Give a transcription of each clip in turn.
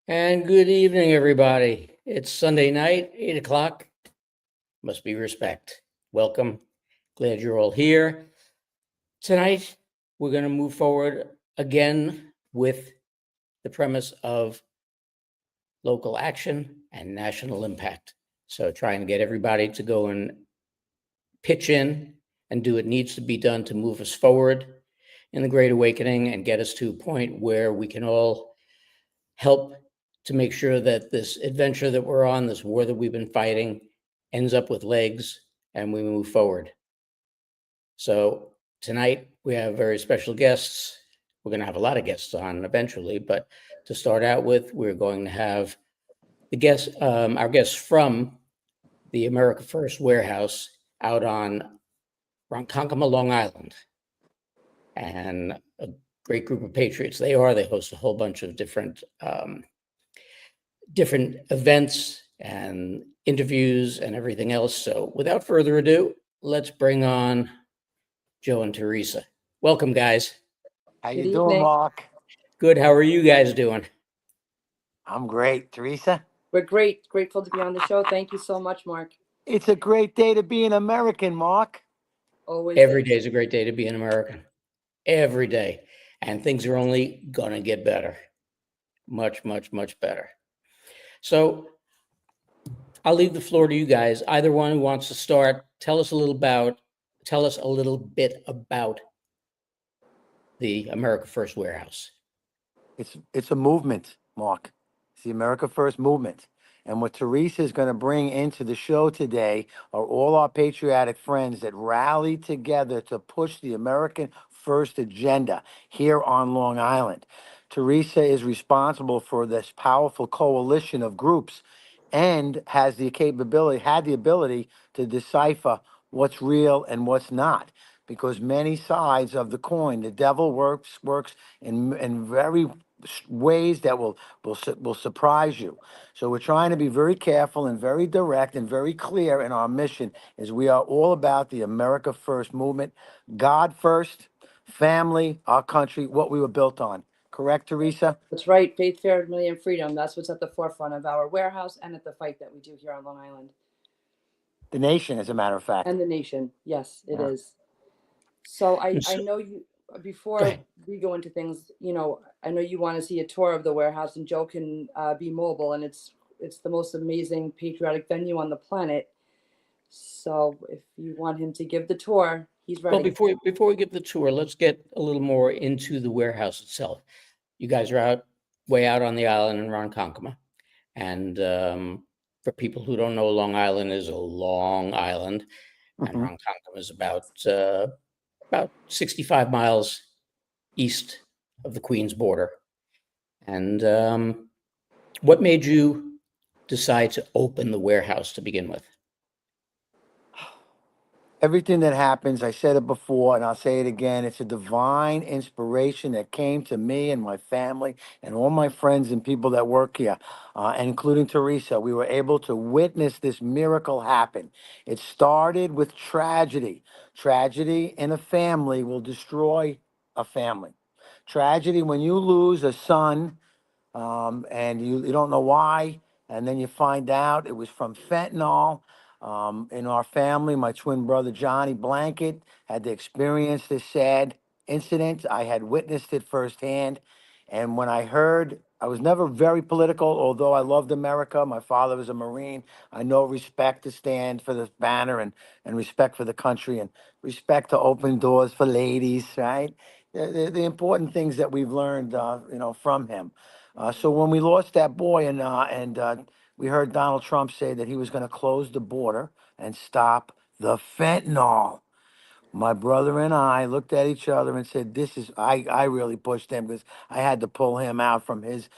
And good evening, everybody. It's Sunday night, 8 o'clock. Must be respect. Welcome. Glad you're all here. Tonight, we're going to move forward again with the premise of local action and national impact. So, trying to get everybody to go and pitch in and do what needs to be done to move us forward in the Great Awakening and get us to a point where we can all help to make sure that this adventure that we're on, this war that we've been fighting, ends up with legs and we move forward. So tonight we have very special guests. We're going to have a lot of guests on eventually, but to start out with, we're going to have our guests from the America First Warehouse out on Ronkonkoma, Long Island, and a great group of patriots. They host a whole bunch of different events and interviews and everything else. So without further ado, let's bring on Joe and Teresa. Welcome, guys. How Good you doing, evening. Mark? Good. How are you guys doing? I'm great. Teresa? We're great. Grateful to be on the show. Thank you so much, Mark. It's a great day to be an American, Mark. Always. Every day is a great day to be an American. Every day. And things are only going to get better. Much, much, much better. So I'll leave the floor to you guys. Either one who wants to start, tell us a little bit about the America First Warehouse. It's a movement, Mark. It's the America First movement. And what Teresa is going to bring into the show today are all our patriotic friends that rally together to push the American First agenda here on Long Island. Teresa is responsible for this powerful coalition of groups and had the ability to decipher what's real and what's not. Because many sides of the coin, the devil works in very ways that will surprise you. So we're trying to be very careful and very direct and very clear in our mission, as we are all about the America First movement, God first, family, our country, what we were built on. Correct, Teresa? That's right. Faith, family, and freedom. That's what's at the forefront of our warehouse and at the fight that we do here on Long Island. The nation, as a matter of fact. And the nation. Yes, it Yeah. is. So I So- know you, Go before ahead. we go into things, I know you want to see a tour of the warehouse, and Joe can be mobile, and it's the most amazing patriotic venue on the planet. So if you want him to give the tour, he's Well, ready. before we give the tour, let's get a little more into the warehouse itself. You guys are way out on the island in Ronkonkoma, and for people who don't know, Long Island is a long island, and Mhm. Ronkonkoma is about 65 miles east of the Queens border. And what made you decide to open the warehouse to begin with? Everything that happens, I said it before and I'll say it again, it's a divine inspiration that came to me and my family and all my friends and people that work here, including Teresa. We were able to witness this miracle happen. It started with tragedy. Tragedy in a family will destroy a family. Tragedy when you lose a son, and you don't know why, and then you find out it was from fentanyl. In our family, my twin brother Johnny Blanket had to experience this sad incident. I had witnessed it firsthand, and when I heard, I was never very political, although I loved America. My father was a Marine. I know respect to stand for this banner and respect for the country and respect to open doors for ladies, right? The important things that we've learned, from him. So when we lost that boy and we heard Donald Trump say that he was going to close the border and stop the fentanyl, my brother and I looked at each other and said, I really pushed him because I had to pull him out from his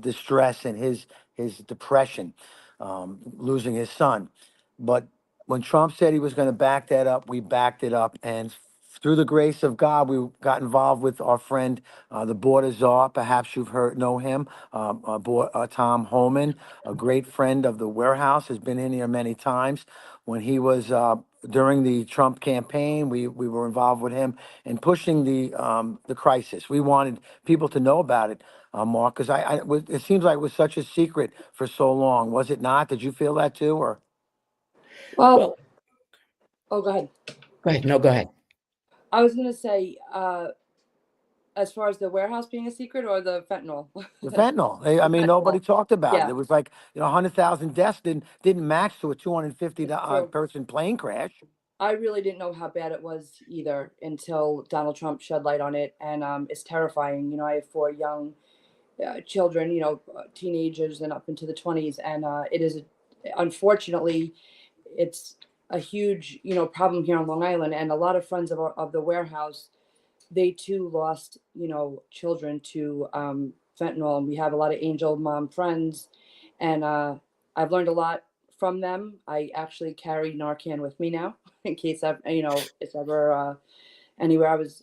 distress and his depression, losing his son. But when Trump said he was going to back that up, we backed it up. And through the grace of God, we got involved with our friend, the border czar. Perhaps you've know him, Tom Homan, a great friend of the warehouse, has been in here many times. When he was during the Trump campaign, we were involved with him in pushing the crisis. We wanted people to know about it, Mark, because it seems like it was such a secret for so long. Was it not? Did you feel that too, or? Well, Well, oh, go ahead. go ahead. No, go ahead. I was gonna say, as far as the warehouse being a secret or the fentanyl. The fentanyl. I mean, Fentanyl. nobody talked about it. Yeah. It was like, 100,000 deaths didn't match to a 250 True. person plane crash. I really didn't know how bad it was either until Donald Trump shed light on it, and it's terrifying. I have 4 young children, teenagers and up into the 20s, and it is unfortunately it's a huge problem here on Long Island, and a lot of friends of the warehouse, they too lost children to fentanyl, and we have a lot of angel mom friends, and I've learned a lot from them. I actually carry Narcan with me now in case it's ever anywhere. I was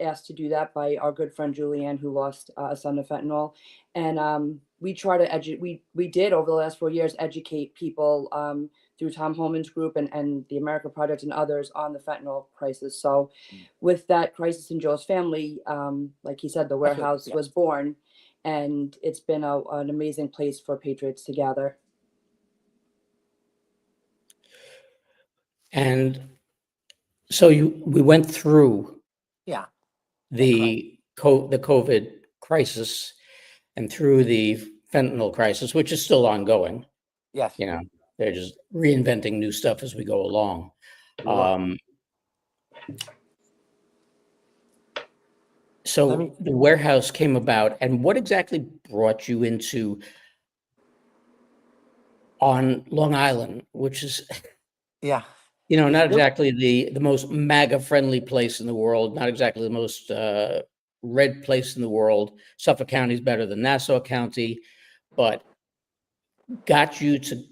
asked to do that by our good friend Julianne, who lost a son to fentanyl, and we try to we did over the last 4 years educate people through Tom Homan's group and the America Project and others on the fentanyl crisis. So with that crisis in Joe's family, like he said, the warehouse was born, and it's been an amazing place for patriots to gather. And so we went through Yeah. the COVID crisis and through the fentanyl crisis, which is still ongoing. Yes. They're just reinventing new stuff as we go along. So the warehouse came about, and what exactly brought you into on Long Island, which is Yeah. not exactly the most MAGA friendly place in the world, not exactly the most red place in the world. Suffolk County is better than Nassau County, but got you to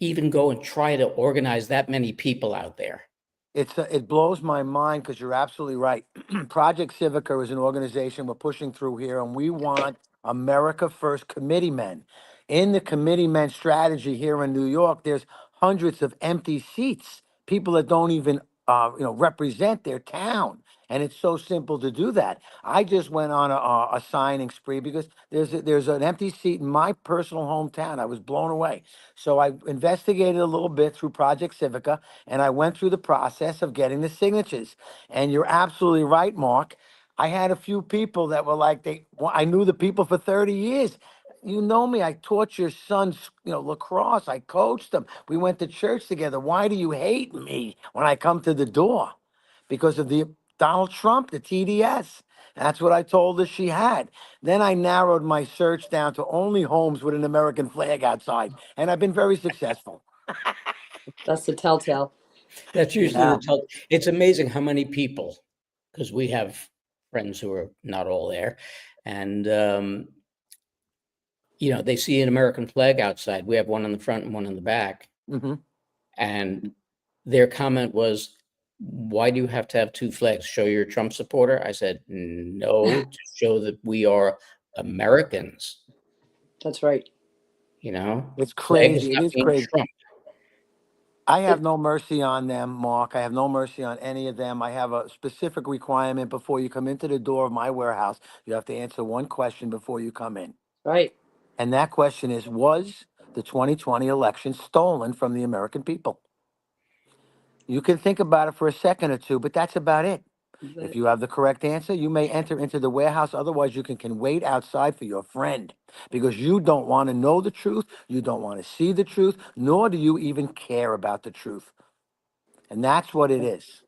even go and try to organize that many people out there? It blows my mind because you're absolutely right. Project Civica is an organization we're pushing through here, and we want America First committee men. In the committee men strategy here in New York, there's hundreds of empty seats, people that don't even represent their town. And it's so simple to do that. I just went on a signing spree because there's an empty seat in my personal hometown. I was blown away. So I investigated a little bit through Project Civica, and I went through the process of getting the signatures. And you're absolutely right, Mark. I had a few people that were like, I knew the people for 30 years. You know me, I taught your sons, lacrosse. I coached them. We went to church together. Why do you hate me when I come to the door? Because of the Donald Trump, the TDS. That's what I told her she had. Then I narrowed my search down to only homes with an American flag outside, and I've been very successful. That's the telltale. That's usually Yeah. It's amazing how many people, because we have friends who are not all there, and they see an American flag outside. We have one in the front and one in the back, Mhm. and their comment was, "Why do you have to have 2 flags? Show you're a Trump supporter?" I said, "No, to show that we are Americans." That's right. It's Flag does crazy. It not is mean crazy. Trump. I have no mercy on them, Mark. I have no mercy on any of them. I have a specific requirement before you come into the door of my warehouse. You have to answer one question before you come in. Right. And that question is, was the 2020 election stolen from the American people? You can think about it for a second or two, but that's about it. If you have the correct answer, you may enter into the warehouse. Otherwise, you can wait outside for your friend because you don't want to know the truth. You don't want to see the truth, nor do you even care about the truth. And that's what it is.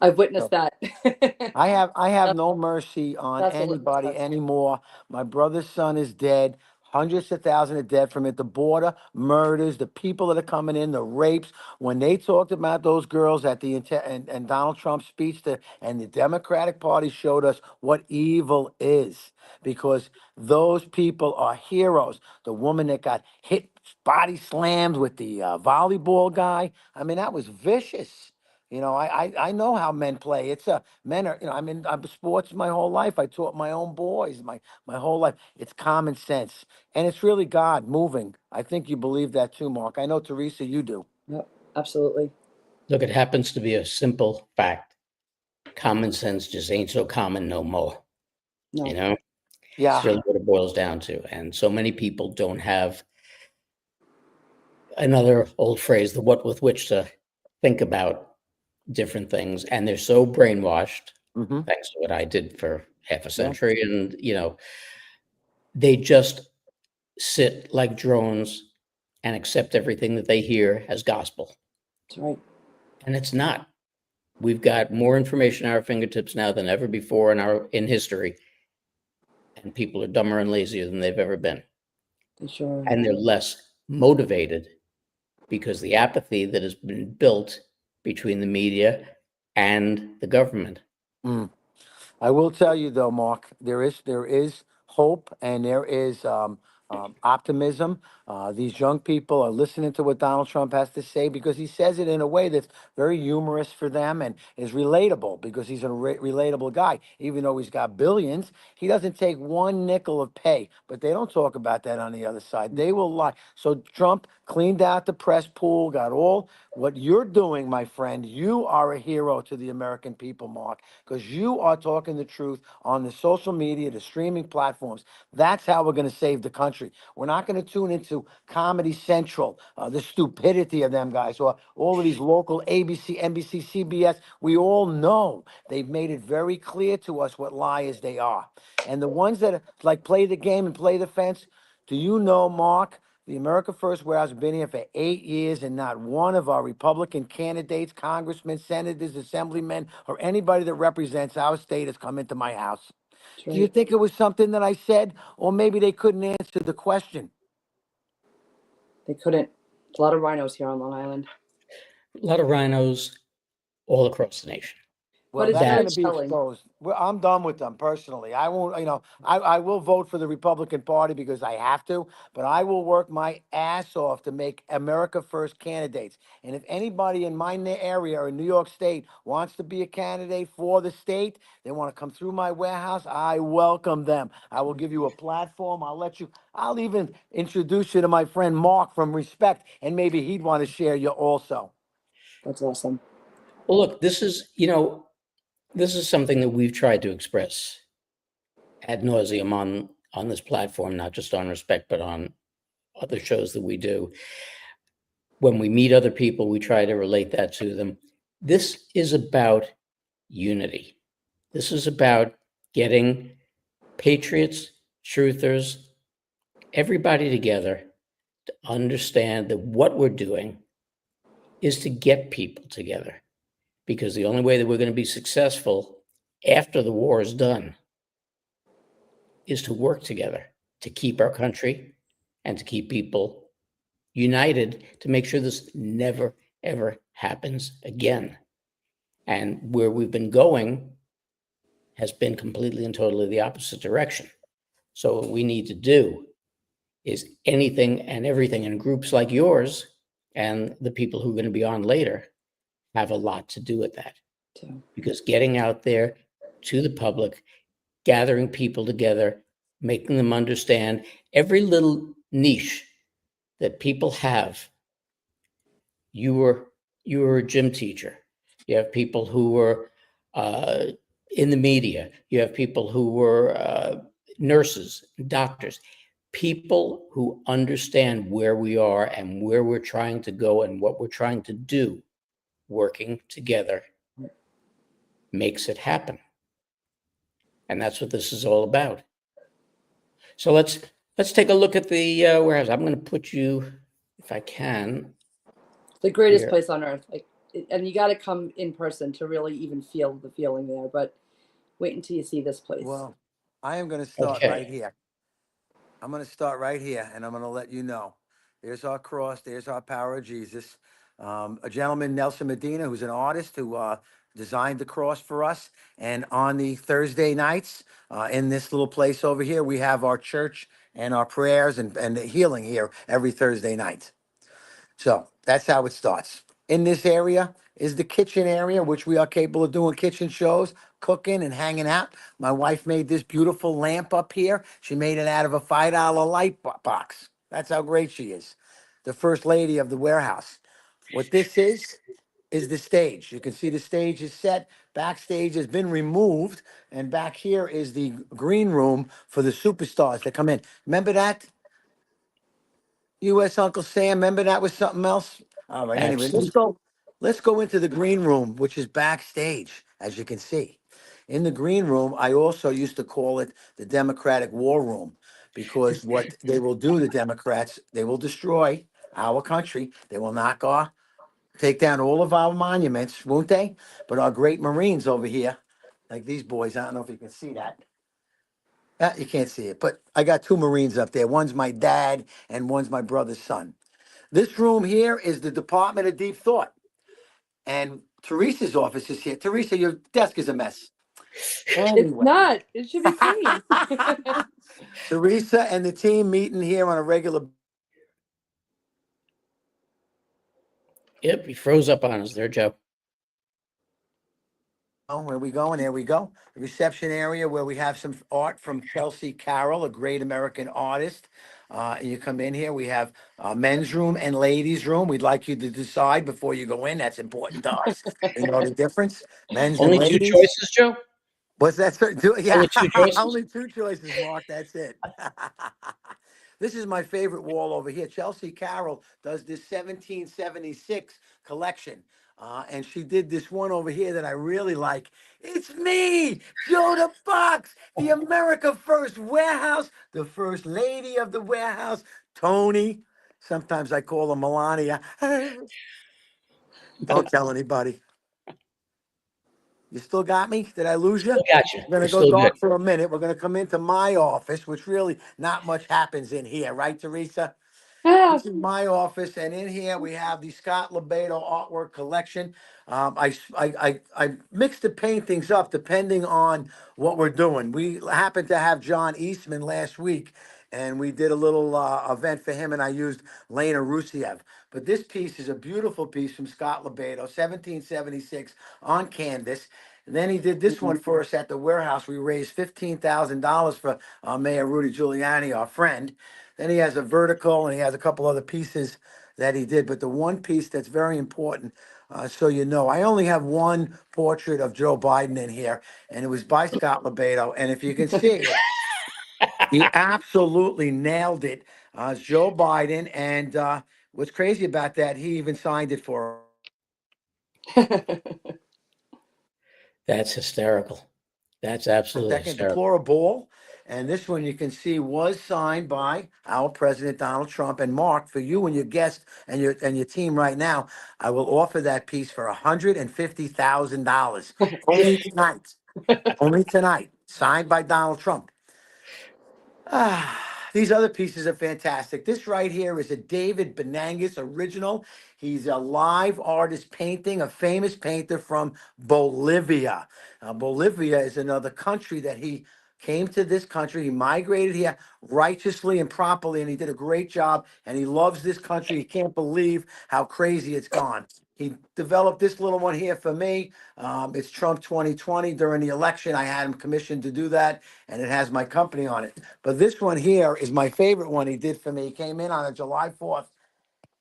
I've witnessed So that. I have That's- no mercy on that's a litmus anybody test. anymore. My brother's son is dead. Hundreds of thousands are dead from it. The border murders, the people that are coming in, the rapes. When they talked about those girls at the and Donald Trump's speech, and the Democratic Party showed us what evil is, because those people are heroes. The woman that got hit, body slammed with the volleyball guy. I mean, that was vicious. You know, I know how men play. Men are, I'm sports my whole life. I taught my own boys my whole life. It's common sense. And it's really God moving. I think you believe that too, Mark. I know, Teresa, you do. Yep, absolutely. Look, it happens to be a simple fact. Common sense just ain't so common no more. No, You know, Yeah. it's really what it boils down to. And so many people don't have another old phrase, the what with which to think about different things. And they're so brainwashed, Hmm. thanks to what I did for half a Yeah. century. And, they just sit like drones and accept everything that they hear as gospel. that's right. And it's not. We've got more information at our fingertips now than ever before in history. And people are dumber and lazier than they've ever been. They sure are. And they're less motivated because the apathy that has been built between the media and the government. Mm. I will tell you though, Mark, there is hope and there is optimism. These young people are listening to what Donald Trump has to say because he says it in a way that's very humorous for them and is relatable because he's a relatable guy. Even though he's got billions, he doesn't take one nickel of pay. But they don't talk about that on the other side. They will lie. So Trump cleaned out the press pool, got all what you're doing, my friend. You are a hero to the American people, Mark, because you are talking the truth on the social media, the streaming platforms. That's how we're going to save the country. We're not going to tune into Comedy Central, the stupidity of them guys, or all of these local ABC, NBC, CBS. We all know they've made it very clear to us what liars they are. And the ones that like play the game and play the fence, do you know, Mark? The America First Warehouse has been here for 8 years, and not one of our Republican candidates, congressmen, senators, assemblymen, or anybody that represents our state has come into my house. That's Do you right. think it was something that I said, or maybe they couldn't answer the question? They couldn't. A lot of rhinos here on Long Island. A lot of rhinos all across the nation. Well, But it's that's very going to be telling. exposed. I'm done with them personally. I won't, I will vote for the Republican Party because I have to, but I will work my ass off to make America First candidates. And if anybody in my area or in New York State wants to be a candidate for the state, they want to come through my warehouse, I welcome them. I will give you a platform. I'll even introduce you to my friend Mark from Respect, and maybe he'd want to share you also. That's awesome. Well, look, this is something that we've tried to express ad nauseum on this platform, not just on Respect, but on other shows that we do. When we meet other people, we try to relate that to them. This is about unity. This is about getting patriots, truthers, everybody together to understand that what we're doing is to get people together. Because the only way that we're going to be successful after the war is done is to work together to keep our country and to keep people united to make sure this never, ever happens again. And where we've been going has been completely and totally the opposite direction. So what we need to do is anything and everything, and groups like yours and the people who are going to be on later have a lot to do with that. Too. Because getting out there to the public, gathering people together, making them understand every little niche that people have. You were a gym teacher. You have people who were in the media. You have people who were nurses, doctors, people who understand where we are and where we're trying to go and what we're trying to do. Working together makes it happen. And that's what this is all about. So let's take a look at the warehouse. I'm going to put you, if I can. The greatest Here. place on earth. And you got to come in person to really even feel the feeling there. But wait until you see this place. Well, I am going to start Okay. right here. I'm going to start right here, and I'm going to let you know. There's our cross. There's our power of Jesus. A gentleman, Nelson Medina, who's an artist who designed the cross for us. And on the Thursday nights, in this little place over here, we have our church and our prayers and the healing here every Thursday night. So that's how it starts. in this area is the kitchen area, which we are capable of doing kitchen shows, cooking and hanging out. My wife made this beautiful lamp up here. She made it out of a $5 light box. That's how great she is. The first lady of the warehouse. What this is the stage. You can see the stage is set. Backstage has been removed. And back here is the green room for the superstars that come in. Remember that? U.S. Uncle Sam, remember that was something else? All right, anyway, let's Absolutely. go. Let's go into the green room, which is backstage, as you can see. In the green room, I also used to call it the Democratic War Room because what they will do, the Democrats, they will destroy our country. They will take down all of our monuments, won't they? But our great Marines over here, like these boys, I don't know if you can see that. You can't see it, but I got two Marines up there. One's my dad and one's my brother's son. This room here is the Department of Deep Thought. And Teresa's office is here. Teresa, your desk is a mess. It's Anyway. not. It should be clean. Teresa and the team meeting here on a regular. Yep, he froze up on us there, Joe. Oh, where we going? There we go. The reception area where we have some art from Chelsea Carroll, a great American artist. You come in here, we have men's room and ladies' room. We'd like you to decide before you go in. That's important to us. You know the difference? Men's and Only two ladies. choices, Joe? What's that? Yeah, Only two choices? only two choices, Mark. That's it. This is my favorite wall over here. Chelsea Carroll does this 1776 collection. And she did this one over here that I really like. It's me, Joe the Fox, the America First warehouse, the first lady of the warehouse, Tony. Sometimes I call her Melania. Don't tell anybody. You still got me? Did I lose you? Still got you. We're gonna You're go still good. dark for a minute. We're gonna come into my office, which really not much happens in here, right, Teresa? Ah, This is my office, and in here we have the Scott Lebedo artwork collection. I mix the paintings up depending on what we're doing. We happened to have John Eastman last week, and we did a little event for him, and I used Lena Rusiev. But this piece is a beautiful piece from Scott Lebedo, 1776 on canvas. And then he did this one for us at the warehouse. We raised $15,000 for Mayor Rudy Giuliani, our friend. Then he has a vertical and he has a couple other pieces that he did. But the one piece that's very important, so you know, I only have one portrait of Joe Biden in here, and it was by Scott Lebedo. And if you can see it, he absolutely nailed it. It's Joe Biden. And what's crazy about that, he even signed it for That's hysterical. That's a absolutely second. hysterical. Deplorable. And this one you can see was signed by our President Donald Trump. And Mark, for you and your guest and your team right now, I will offer that piece for $150,000 only tonight. Only tonight. Signed by Donald Trump. These other pieces are fantastic. This right here is a David Benangus original. He's a live artist painting, a famous painter from Bolivia. Bolivia is another country that he came to this country. He migrated here righteously and properly, and he did a great job. And he loves this country. He can't believe how crazy it's gone. He developed this little one here for me. It's Trump 2020 during the election. I had him commissioned to do that, and it has my company on it. But this one here is my favorite one he did for me. He came in on a July 4th,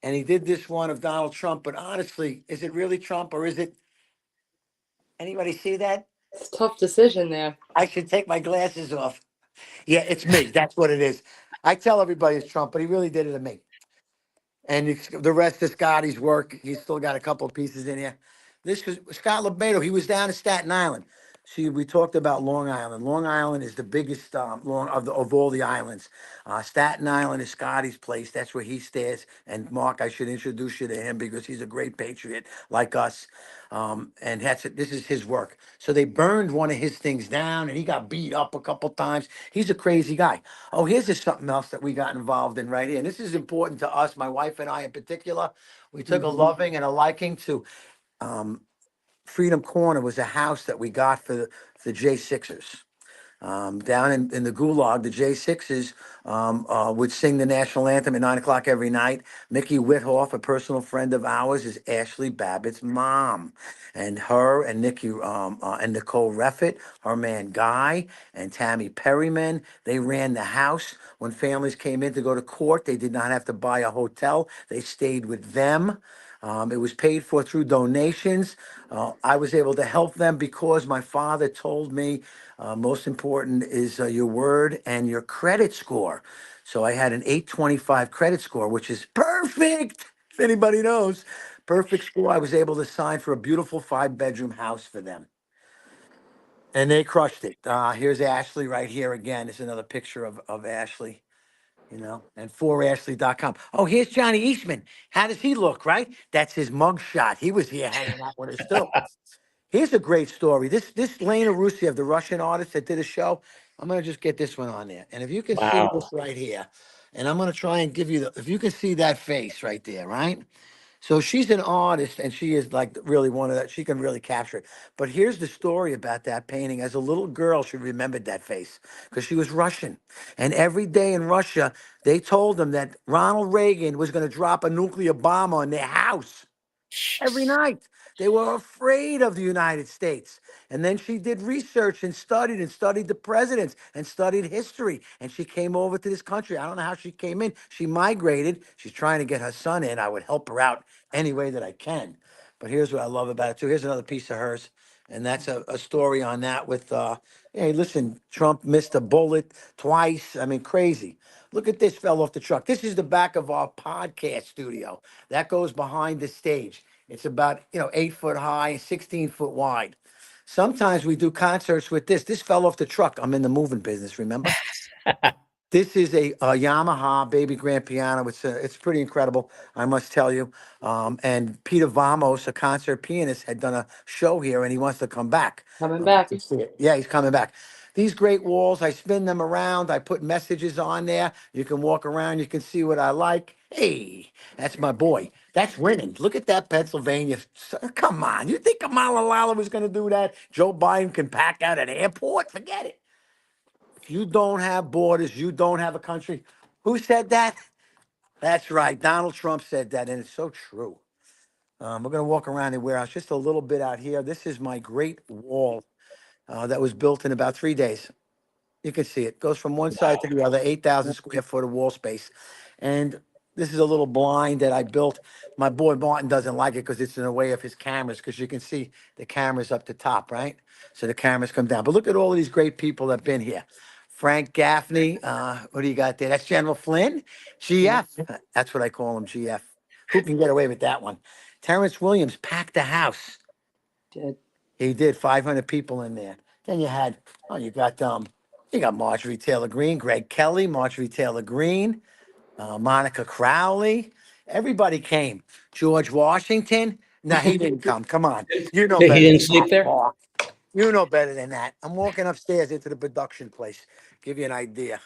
and he did this one of Donald Trump. But honestly, is it really Trump or is it anybody see that? it's a tough decision there. I should take my glasses off. Yeah, it's me. That's what it is. I tell everybody it's Trump, but he really did it to me. And the rest of Scotty's work, he's still got a couple of pieces in here. This was Scott Lebedo. He was down in Staten Island. See, we talked about Long Island. Long Island is the biggest of all the islands. Staten Island is Scotty's place. That's where he stays. And Mark, I should introduce you to him because he's a great patriot like us. And this is his work. So they burned one of his things down, and he got beat up a couple times. He's a crazy guy. Oh, here's just something else that we got involved in right here. And this is important to us, my wife and I in particular. We took a loving and a liking to Freedom Corner was a house that we got for the J Sixers. Down in the Gulag, the J6s would sing the national anthem at 9 o'clock every night. Mickey Whithoff, a personal friend of ours, is Ashley Babbitt's mom. And her and Nikki and Nicole Reffett, her man Guy, and Tammy Perryman, they ran the house. When families came in to go to court, they did not have to buy a hotel. They stayed with them. It was paid for through donations. I was able to help them because my father told me most important is your word and your credit score. So I had an 825 credit score, which is perfect. If anybody knows, perfect score. I was able to sign for a beautiful 5-bedroom house for them. And they crushed it. Here's Ashley right here again. It's another picture of Ashley, and 4ashley.com. Oh, here's Johnny Eastman. How does he look, right? That's his mug shot. He was here hanging out with us too. Here's a great story. This Lena Rusiev, the Russian artist that did a show, I'm gonna just get this one on there. And if you can see this Wow. right here, and I'm gonna try and give you if you can see that face right there, right? So she's an artist and she is like really one of that. She can really capture it. But here's the story about that painting. As a little girl, she remembered that face because she was Russian. And every day in Russia, they told them that Ronald Reagan was going to drop a nuclear bomb on their house every Jeez. night. They were afraid of the United States. And then she did research and studied the presidents and studied history. And she came over to this country. I don't know how she came in. She migrated. She's trying to get her son in. I would help her out any way that I can. But here's what I love about it too. Here's another piece of hers. And that's a story on that with, hey, listen, Trump missed a bullet twice. I mean, crazy. Look at this fell off the truck. This is the back of our podcast studio. That goes behind the stage. It's about, 8 foot high, 16 foot wide. Sometimes we do concerts with this. This fell off the truck. I'm in the moving business, remember? This is a Yamaha baby grand piano. It's pretty incredible, I must tell you. And Peter Vamos, a concert pianist, had done a show here, and he wants to come back. Coming back. To see it. Yeah, he's coming back. These great walls, I spin them around. I put messages on there. You can walk around. You can see what I like. Hey, that's my boy. That's winning. Look at that Pennsylvania. Come on. You think Kamala Lala was going to do that? Joe Biden can pack out an airport? Forget it. If you don't have borders, you don't have a country. Who said that? That's right. Donald Trump said that, and it's so true. We're going to walk around the warehouse just a little bit out here. This is my great wall that was built in about 3 days. You can see it goes from one side to the other, 8,000 square foot of wall space. And this is a little blind that I built. My boy Martin doesn't like it because it's in the way of his cameras, because you can see the cameras up the top, right? So the cameras come down. But look at all of these great people that have been here. Frank Gaffney, what do you got there? That's General Flynn, GF. That's what I call him, GF. Who can get away with that one? Terrence Williams packed the house. Did. He did 500 people in there. Then you got Marjorie Taylor Greene, Greg Kelly, Marjorie Taylor Greene, Monica Crowley. Everybody came. George Washington. No, he didn't come. Come on. You know He better didn't than sleep that, there? Paul. You know better than that. I'm walking upstairs into the production place. Give you an idea.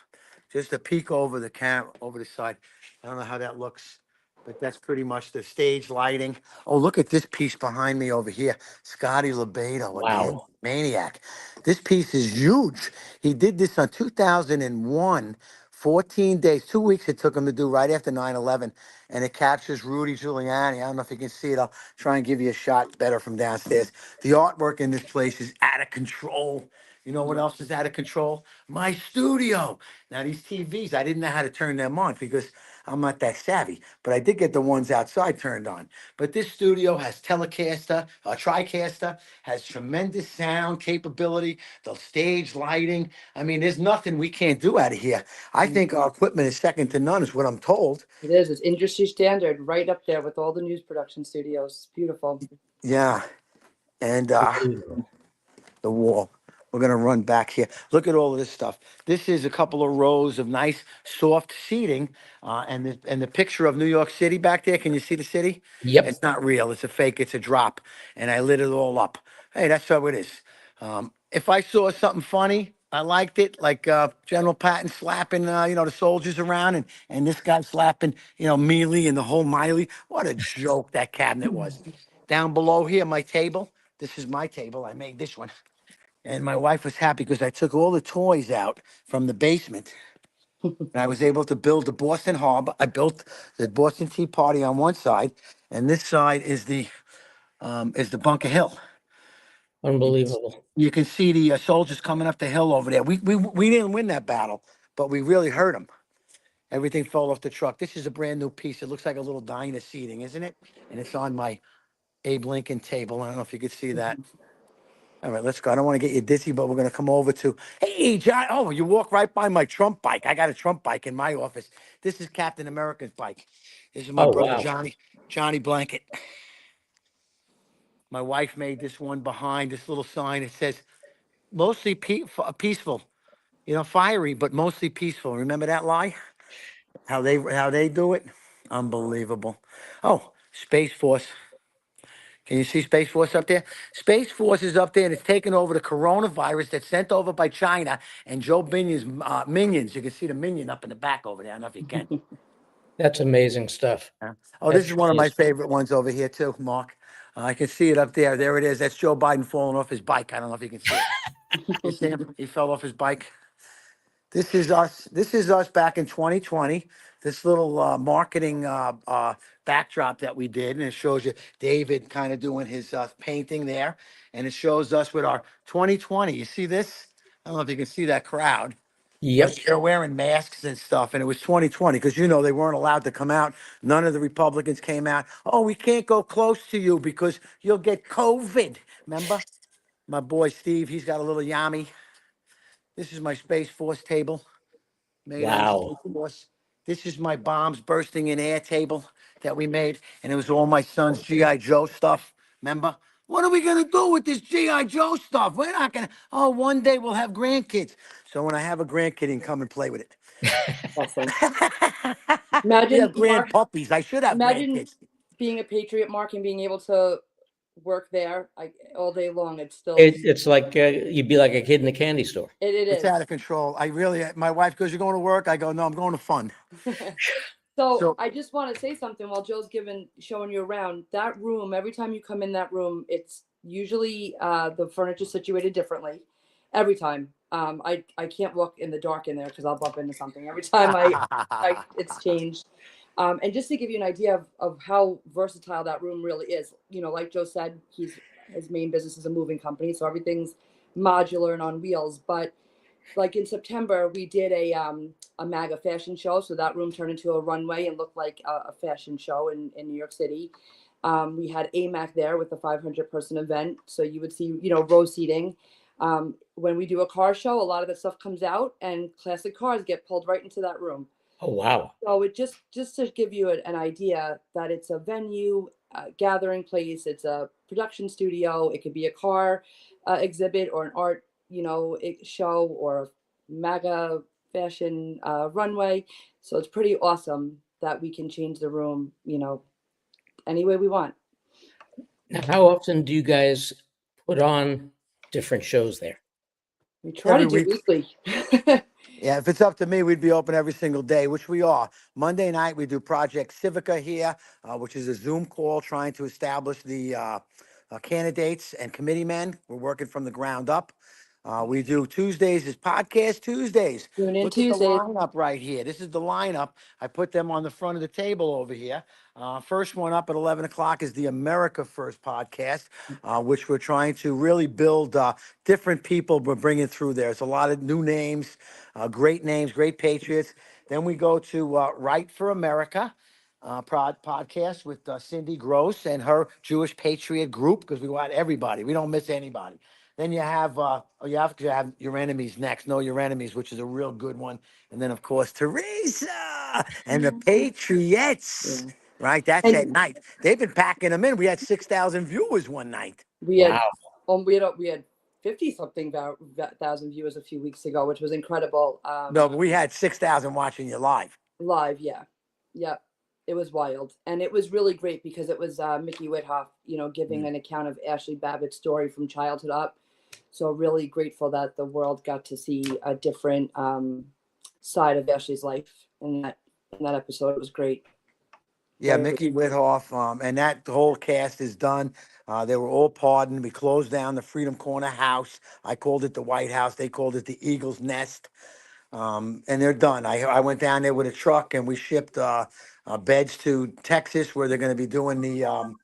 Just a peek over the camera, over the side. I don't know how that looks, but that's pretty much the stage lighting. Oh, look at this piece behind me over here. Scotty LeBedo again, Wow. maniac. This piece is huge. He did this on 2001, 14 days, 2 weeks it took him to do right after 9/11. And it captures Rudy Giuliani. I don't know if you can see it. I'll try and give you a shot better from downstairs. The artwork in this place is out of control. You know what else is out of control? My studio. Now, these TVs, I didn't know how to turn them on because I'm not that savvy, but I did get the ones outside turned on. But this studio has Telecaster, TriCaster, has tremendous sound capability, the stage lighting. I mean, there's nothing we can't do out of here. I think our equipment is second to none, is what I'm told. It is. It's industry standard, right up there with all the news production studios. Beautiful. Yeah. And Unbelievable. the wall. We're gonna run back here. Look at all of this stuff. This is a couple of rows of nice soft seating, and the picture of New York City back there. Can you see the city? Yep. It's not real. It's a fake. It's a drop, and I lit it all up. Hey, that's how it is. If I saw something funny, I liked it, like General Patton slapping, the soldiers around, and this guy slapping, Mealy and the whole Miley. What a joke that cabinet was. Down below here, my table. This is my table. I made this one. And my wife was happy because I took all the toys out from the basement. And I was able to build the Boston Harbor. I built the Boston Tea Party on one side, and this side is the Bunker Hill. Unbelievable. You can see the soldiers coming up the hill over there. We didn't win that battle, but we really hurt them. Everything fell off the truck. This is a brand new piece. It looks like a little diner seating, isn't it? And it's on my Abe Lincoln table. I don't know if you could see that. All right, let's go. I don't want to get you dizzy, but we're going to come over to, hey, John. Oh, you walk right by my Trump bike. I got a Trump bike in my office. This is Captain America's bike. This is my Oh, brother, wow. Johnny Blanket. My wife made this one behind this little sign. It says, mostly peaceful, fiery, but mostly peaceful. Remember that lie? How they do it? Unbelievable. Oh, Space Force. Can you see Space Force up there? Space Force is up there and it's taking over the coronavirus that's sent over by China and Joe Binion's minions. You can see the minion up in the back over there. I don't know if you can. That's amazing stuff. Yeah. Oh, That this is one of truly my is. favorite ones over here too, Mark. I can see it up there. There it is. That's Joe Biden falling off his bike. I don't know if you can see it. You see him? He fell off his bike. This is us. This is us back in 2020. This little marketing backdrop that we did, and it shows you David kind of doing his painting there, and it shows us with our 2020. You see this? I don't know if you can see that crowd. Yep. But they're wearing masks and stuff, and it was 2020 because they weren't allowed to come out. None of the Republicans came out. Oh, we can't go close to you because you'll get COVID. Remember, my boy Steve? He's got a little yummy. This is my Space Force table made out of Wow. Space Force. This is my bombs bursting in air table that we made, and it was all my son's GI Joe stuff. Remember? What are we gonna do with this GI Joe stuff? We're not gonna. Oh, one day we'll have grandkids. So when I have a grandkid, he can come and play with it. Awesome. We Imagine, have grand Mark, puppies. I should have imagine grandkids. being a patriot, Mark, and being able to work there all day long. It's still, It's like you'd be like a kid in a candy store. it It's is. out of control. My wife goes, "You're going to work?" I go, "No, I'm going to fun." So So I just want to say something while Joe's showing you around that room. Every time you come in that room, it's usually the furniture situated differently. Every time, I can't walk in the dark in there because I'll bump into something. Every time it's changed. And just to give you an idea of how versatile that room really is, like Joe said, his main business is a moving company, so everything's modular and on wheels. But like in September, we did a MAGA fashion show. So that room turned into a runway and looked like a fashion show in New York City. We had AMAC there with a 500-person event. So you would see, row seating. When we do a car show, a lot of that stuff comes out and classic cars get pulled right into that room. Oh, wow. So it just to give you an idea that it's a venue, gathering place, it's a production studio, it could be a car exhibit or an art, show or a MAGA fashion runway. So it's pretty awesome that we can change the room, any way we want. Now, how often do you guys put on different shows there? We try every to do week. weekly. Yeah, if it's up to me, we'd be open every single day, which we are. Monday night, we do Project Civica here, which is a Zoom call trying to establish the candidates and committee men. We're working from the ground up. We do Tuesdays is Podcast Tuesdays. Tune in Look at the Tuesdays. lineup right here. This is the lineup. I put them on the front of the table over here. First one up at 11 o'clock is the America First podcast, which we're trying to really build different people we're bringing through there. It's a lot of new names, great names, great patriots. Then we go to Right for America podcast with Cindy Gross and her Jewish Patriot group because we want everybody. We don't miss anybody. Then you have you have to have Your Enemies next. Know Your Enemies, which is a real good one. And then of course Teresa and the Patriots. Yeah. Right, that's at night. They've been packing them in. We had 6,000 viewers one night. We had Wow. we had 50 something thousand viewers a few weeks ago, which was incredible. No, but we had 6,000 watching you live. Live, yeah. It was wild, and it was really great because it was Mickey Whithoff, giving an account of Ashley Babbitt's story from childhood up. So really grateful that the world got to see a different side of Ashley's life in that episode. It was great. Yeah, Right. Mickey Whithoff, and that whole cast is done. They were all pardoned. We closed down the Freedom Corner House. I called it the White House. They called it the Eagle's Nest. And they're done. I went down there with a truck and we shipped beds to Texas, where they're going to be doing the um,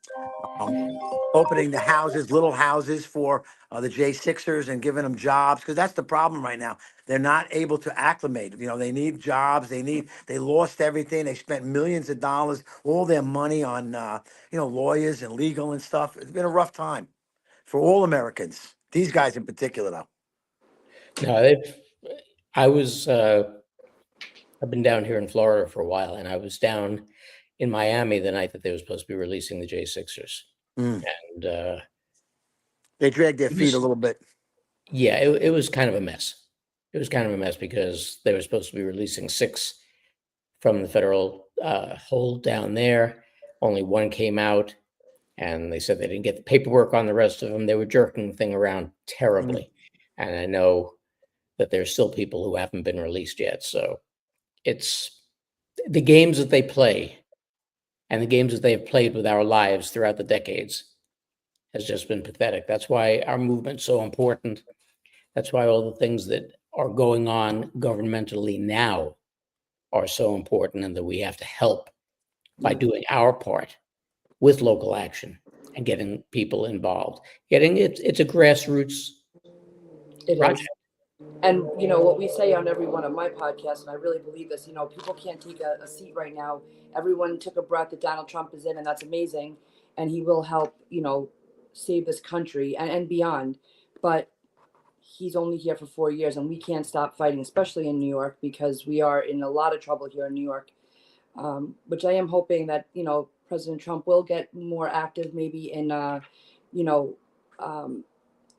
opening the houses, little houses for the J6ers and giving them jobs, because that's the problem right now. They're not able to acclimate. You know, they need jobs. They lost everything. They spent millions of dollars, all their money on, lawyers and legal and stuff. It's been a rough time for all Americans. These guys in particular, though. No, I was, I've been down here in Florida for a while, and I was down in Miami the night that they were supposed to be releasing the J6ers. Mm. And They dragged their it feet a was, little bit. yeah, it was kind of a mess. It was kind of a mess because they were supposed to be releasing 6 from the federal hold down there. Only 1 came out, and they said they didn't get the paperwork on the rest of them. They were jerking the thing around terribly. And I know that there's still people who haven't been released yet. So it's the games that they play and the games that they've played with our lives throughout the decades has just been pathetic. That's why our movement's so important. That's why all the things that are going on governmentally now are so important, and that we have to help by doing our part with local action and getting people involved. It's a grassroots It project. is. And you know what we say on every one of my podcasts, and I really believe this. You know, people can't take a seat right now. Everyone took a breath that Donald Trump is in, and that's amazing. And he will help, save this country and beyond. But he's only here for 4 years, and we can't stop fighting, especially in New York, because we are in a lot of trouble here in New York. Which I am hoping that President Trump will get more active, maybe in you know. Um,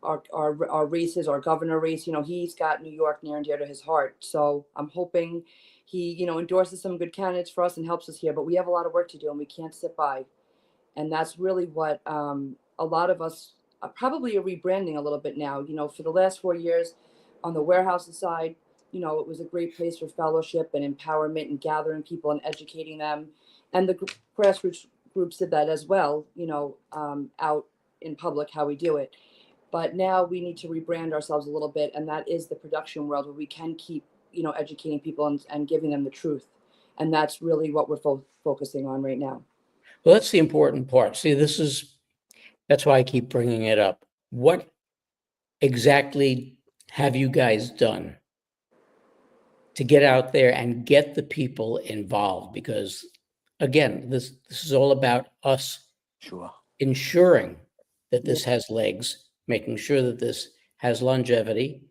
our races, our governor race. He's got New York near and dear to his heart. So I'm hoping he, endorses some good candidates for us and helps us here. But we have a lot of work to do, and we can't sit by. And that's really what a lot of us probably are rebranding a little bit now. For the last 4 years, on the warehouse side, it was a great place for fellowship and empowerment and gathering people and educating them. And the grassroots groups did that as well. Out in public, how we do it. But now we need to rebrand ourselves a little bit, and that is the production world, where we can keep educating people and giving them the truth. And that's really what we're focusing on right now. Well, that's the important part. See, that's why I keep bringing it up. What exactly have you guys done to get out there and get the people involved? Because again, this is all about us Sure. ensuring that this has legs, making sure that this has longevity,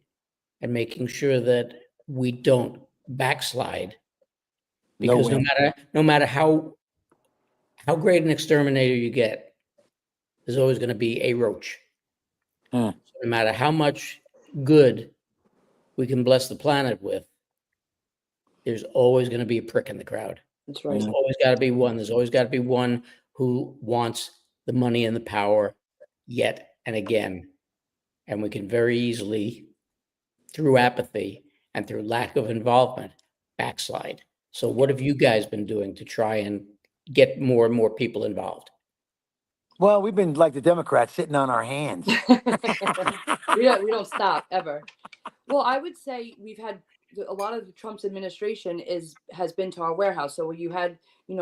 and making sure that we don't backslide. No Because win. no matter how great an exterminator you get, there's always going to be a roach. Hmm. No matter how much good we can bless the planet with, there's always going to be a prick in the crowd. That's right. There's always got to be one. There's always got to be one who wants the money and the power yet and again. And we can very easily, through apathy and through lack of involvement, backslide. So what have you guys been doing to try and get more and more people involved? Well, we've been like the Democrats, sitting on our hands. we don't stop ever. Well, I would say we've had a lot of Trump's administration has been to our warehouse. So you had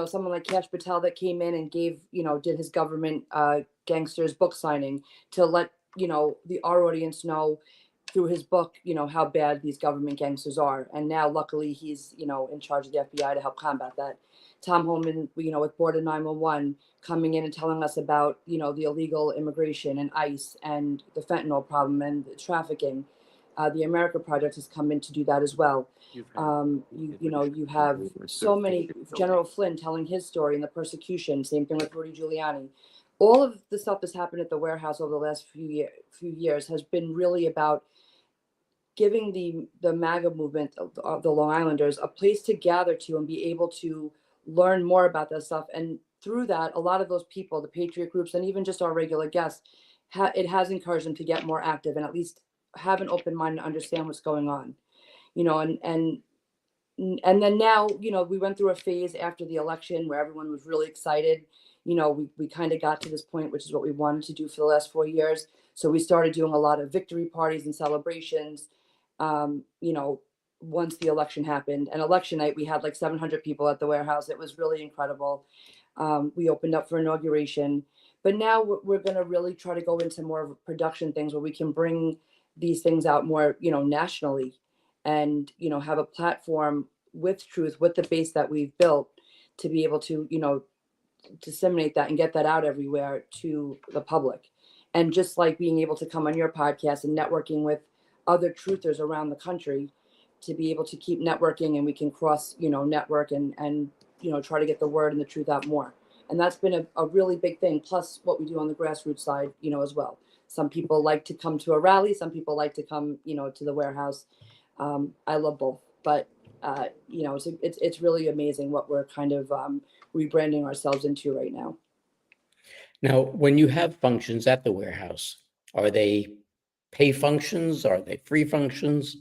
someone like Kash Patel that came in and gave did his government gangsters book signing to let our audience know through his book how bad these government gangsters are. And now luckily he's in charge of the FBI to help combat that. Tom Homan, with Border 911, coming in and telling us about the illegal immigration and ICE and the fentanyl problem and the trafficking. The America Project has come in to do that as well. You have so many. General Flynn telling his story and the persecution. Same thing with Rudy Giuliani. All of the stuff that's happened at the warehouse over the last few years has been really about giving the MAGA movement, the Long Islanders, a place to gather to and be able to learn more about that stuff. And through that, a lot of those people, the patriot groups, and even just our regular guests, it has encouraged them to get more active and at least have an open mind and understand what's going on. And And then now, we went through a phase after the election where everyone was really excited. We kind of got to this point, which is what we wanted to do for the last 4 years. So we started doing a lot of victory parties and celebrations. Um, you know, Once the election happened, and election night, we had like 700 people at the warehouse. It was really incredible. We opened up for inauguration, but now we're going to really try to go into more of production things where we can bring these things out more, nationally, and have a platform with truth, with the base that we've built, to be able to disseminate that and get that out everywhere to the public. And just like being able to come on your podcast and networking with other truthers around the country, to be able to keep networking, and we can cross network and try to get the word and the truth out more. And that's been a really big thing, plus what we do on the grassroots side as well. Some people like to come to a rally, some people like to come to the warehouse. I love both, but it's really amazing what we're kind of rebranding ourselves into right now. Now, when you have functions at the warehouse, are they pay functions? Are they free functions?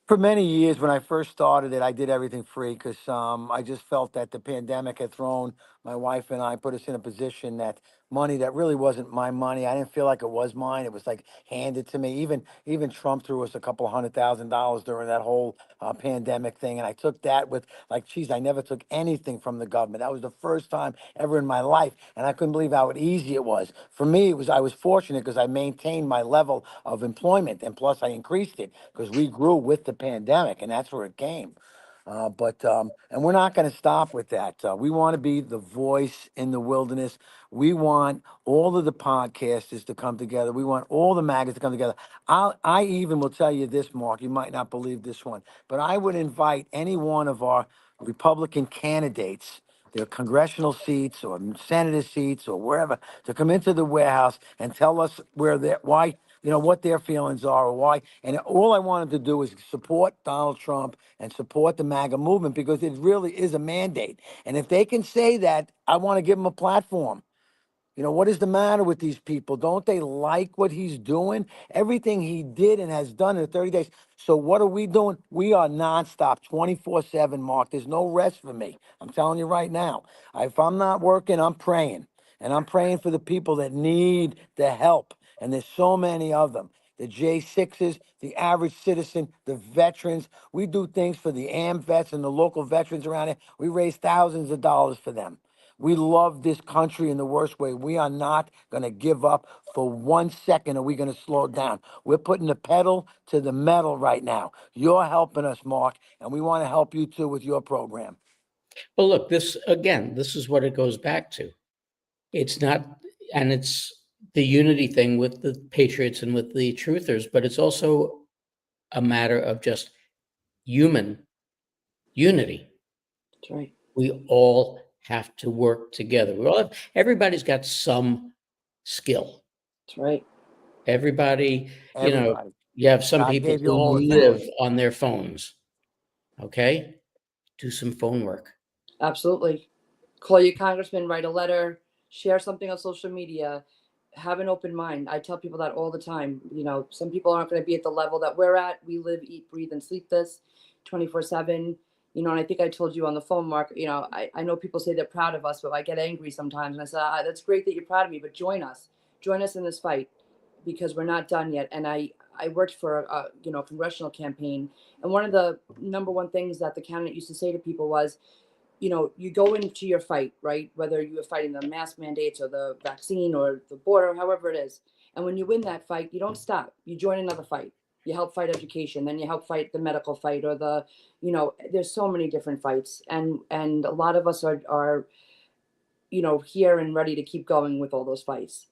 For many years, when I first started it, I did everything free because I just felt that the pandemic had thrown my wife and I, put us in a position that money that really wasn't my money. I didn't feel like it was mine. It was like handed to me. Even Trump threw us a couple of $100,000 during that whole pandemic thing, and I took that with like, geez, I never took anything from the government. That was the first time ever in my life, and I couldn't believe how easy it was. For me, I was fortunate because I maintained my level of employment, and plus I increased it because we grew with the pandemic, and that's where it came. And we're not going to stop with that. We want to be the voice in the wilderness. We want all of the podcasters to come together. We want all the magazines to come together. I even will tell you this, Mark. You might not believe this one, but I would invite any one of our Republican candidates, their congressional seats or senator seats or wherever, to come into the warehouse and tell us why, what their feelings are or why. And all I wanted to do is support Donald Trump and support the MAGA movement because it really is a mandate. And if they can say that, I want to give them a platform. What is the matter with these people? Don't they like what he's doing? Everything he did and has done in 30 days. So what are we doing? We are nonstop, 24/7, Mark. There's no rest for me. I'm telling you right now. If I'm not working, I'm praying. And I'm praying for the people that need the help. And there's so many of them. The J6s, the average citizen, the veterans. We do things for the AM vets and the local veterans around here. We raise thousands of dollars for them. We love this country in the worst way. We are not going to give up for 1 second. Are we going to slow down? We're putting the pedal to the metal right now. You're helping us, Mark, and we want to help you too with your program. Well, look, this is what it goes back to. It's not, and it's the unity thing with the patriots and with the truthers, but it's also a matter of just human unity. That's right. We all have to work together. Everybody's got some skill. That's right. Everybody, Everybody. you have some God people gave you who all a live talent. on their phones. Okay? Do some phone work. Absolutely. Call your congressman, write a letter, share something on social media, have an open mind. I tell people that all the time. Some people aren't going to be at the level that we're at. We live, eat, breathe, and sleep this 24/7. And I think I told you on the phone, Mark, I know people say they're proud of us, but I get angry sometimes. And I said, that's great that you're proud of me, but join us in this fight, because we're not done yet. And I worked for a congressional campaign. And one of the number one things that the candidate used to say to people was, you go into your fight, right? Whether you are fighting the mask mandates or the vaccine or the border, however it is. And when you win that fight, you don't stop. You join another fight. You help fight education, then you help fight the medical fight or there's so many different fights. And a lot of us are here and ready to keep going with all those fights.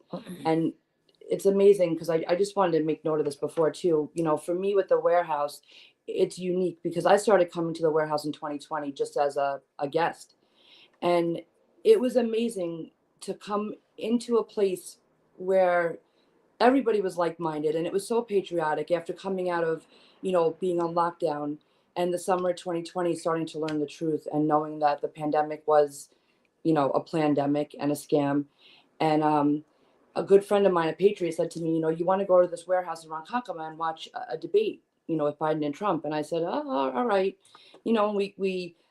And it's amazing because I just wanted to make note of this before too. For me with the warehouse, it's unique because I started coming to the warehouse in 2020 just as a guest. And it was amazing to come into a place where everybody was like-minded, and it was so patriotic after coming out of, being on lockdown, and the summer 2020 starting to learn the truth and knowing that the pandemic was, a plandemic and a scam. And a good friend of mine, a patriot, said to me, you want to go to this warehouse in Ronkonkoma and watch a debate. with Biden and Trump. And I said, oh, all right. And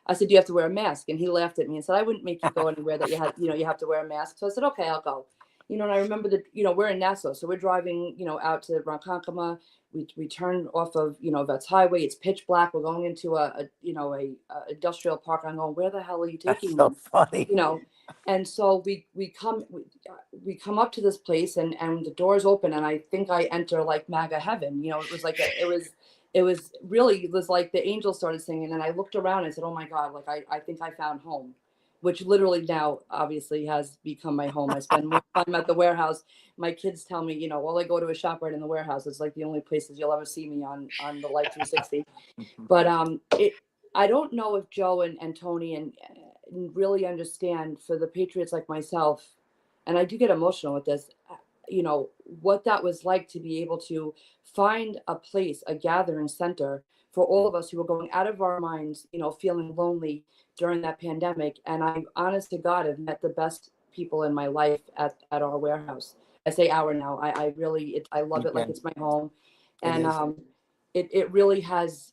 I said, do you have to wear a mask? And he laughed at me and said, I wouldn't make you go anywhere that you have to wear a mask. So I said, okay, I'll go. And I remember that, we're in Nassau. So we're driving, out to Ronkonkoma. We turn off of, Vets Highway. It's pitch black. We're going into a industrial park. I'm going, where the hell are you That's taking so me? funny. And so we come up to this place, and the doors open, and I think I enter like MAGA heaven. It was like it was like the angels started singing, and I looked around and I said, oh my God, like I think I found home, which literally now obviously has become my home. I spend more time at the warehouse. My kids tell me, while I go to a shop right in the warehouse, it's like the only places you'll ever see me on the Life 360. But I don't know if Joe and Tony and really understand, for the patriots like myself, and I do get emotional with this, what that was like to be able to find a place, a gathering center for all of us who were going out of our minds, feeling lonely during that pandemic. And I, honest to God, have met the best people in my life at our warehouse. I say our now. I really, I love it like Again, it's my home. it And is. it really has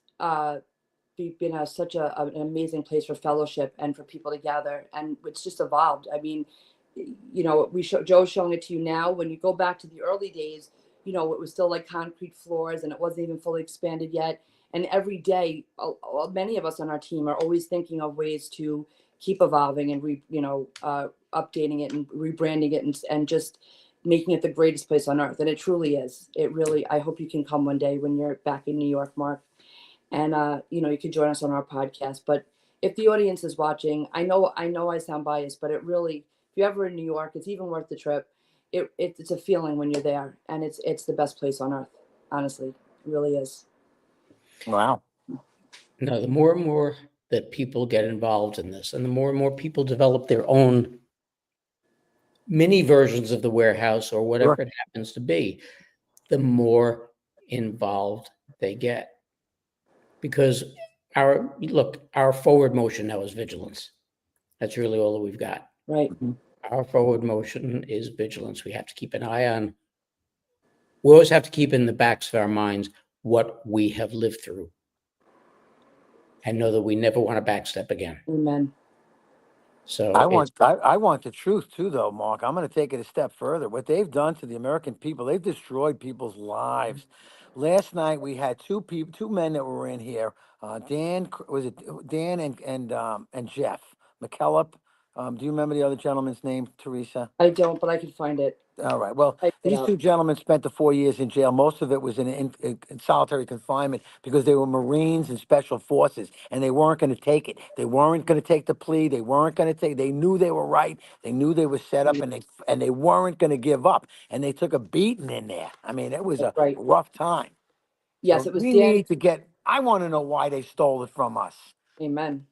been such an amazing place for fellowship and for people to gather. And it's just evolved. I mean, Joe's showing it to you now. When you go back to the early days, it was still like concrete floors and it wasn't even fully expanded yet. And every day, many of us on our team are always thinking of ways to keep evolving and updating it and rebranding it and just making it the greatest place on earth. And it truly is. It really, I hope you can come one day when you're back in New York, Mark. And you can join us on our podcast. But if the audience is watching, I know I sound biased, but it really, if you're ever in New York, it's even worth the trip. It's a feeling when you're there, and it's the best place on earth. Honestly, it really is. Wow. No, the more and more that people get involved in this, and the more people develop their own mini versions of the warehouse or whatever Sure. it happens to be, the more involved they get. Because our forward motion now is vigilance. That's really all that we've got. Right. Our forward motion is vigilance. We have to keep an eye on, we always have to keep in the backs of our minds what we have lived through and know that we never want to backstep again. Amen. So I want the truth too, though, Mark. I'm going to take it a step further. What they've done to the American people, they've destroyed people's lives. Last night we had two men that were in here. Dan, was it Dan and Jeff McKellop? Do you remember the other gentleman's name, Teresa? I don't, but I can find it. All right. Well, Type it these out. two gentlemen spent the 4 years in jail. Most of it was in solitary confinement because they were Marines and Special Forces, and they weren't going to take it. They weren't going to take the plea. They weren't going to take. They knew they were right. They knew they were set up, and they weren't going to give up. And they took a beating in there. I mean, it was a Right. rough time. Yes, So it was we Dan. need to get. I want to know why they stole it from us. Amen.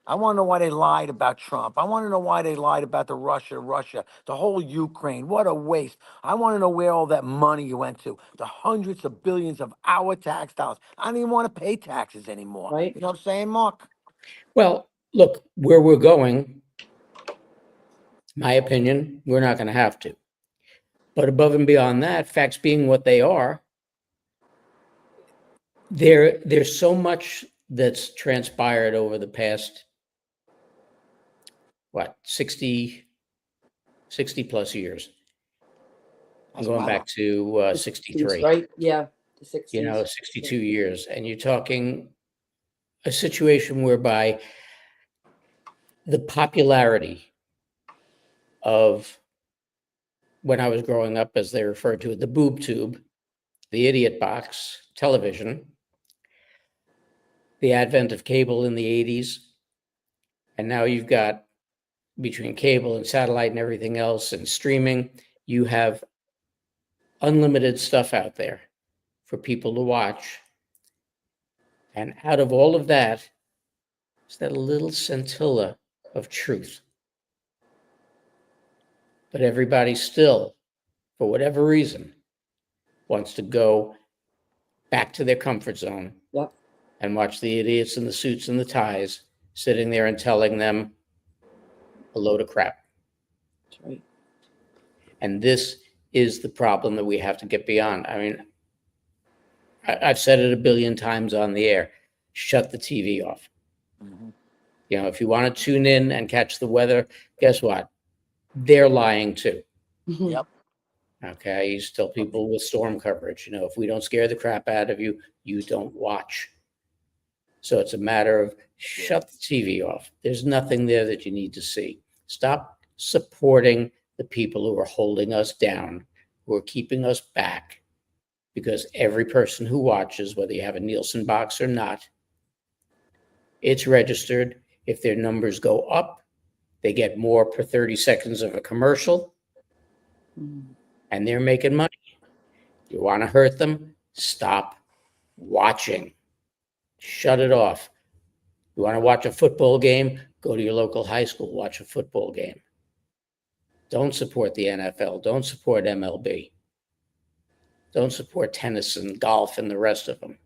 I want to know why they lied about Trump. I want to know why they lied about the Russia, the whole Ukraine. What a waste. I want to know where all that money went to. The hundreds of billions of our tax dollars. I don't even want to pay taxes anymore. Right. You know what I'm saying, Mark? well, look, where we're going, my opinion, we're not going to have to. But above and beyond that, facts being what they are, there's so much that's transpired over the past, 60 plus years. I'm That's going wow. back to 63, Right. Yeah. The 60s. 62 years. And you're talking a situation whereby the popularity of, when I was growing up, as they referred to it, the boob tube, the idiot box, television, the advent of cable in the 80s, and now you've got, between cable and satellite and everything else and streaming, you have unlimited stuff out there for people to watch. And out of all of that is that little scintilla of truth. But everybody still, for whatever reason, wants to go back to their comfort zone. Yep. And watch the idiots in the suits and the ties sitting there and telling them a load of crap. That's right. And this is the problem that we have to get beyond. I mean, I've said it a billion times on the air. Shut the TV off. Mhm. You know, if you want to tune in and catch the weather, guess what? They're lying too. Yep. Okay. I used to tell people with storm coverage, you know, if we don't scare the crap out of you, you don't watch. So it's a matter of shut the TV off. There's nothing there that you need to see. Stop supporting the people who are holding us down, who are keeping us back. Because every person who watches, whether you have a Nielsen box or not, it's registered. If their numbers go up, they get more per 30 seconds of a commercial, and they're making money. You want to hurt them? Stop watching. Shut it off. You want to watch a football game? Go to your local high school, watch a football game. Don't support the NFL. Don't support MLB. Don't support tennis and golf and the rest of them.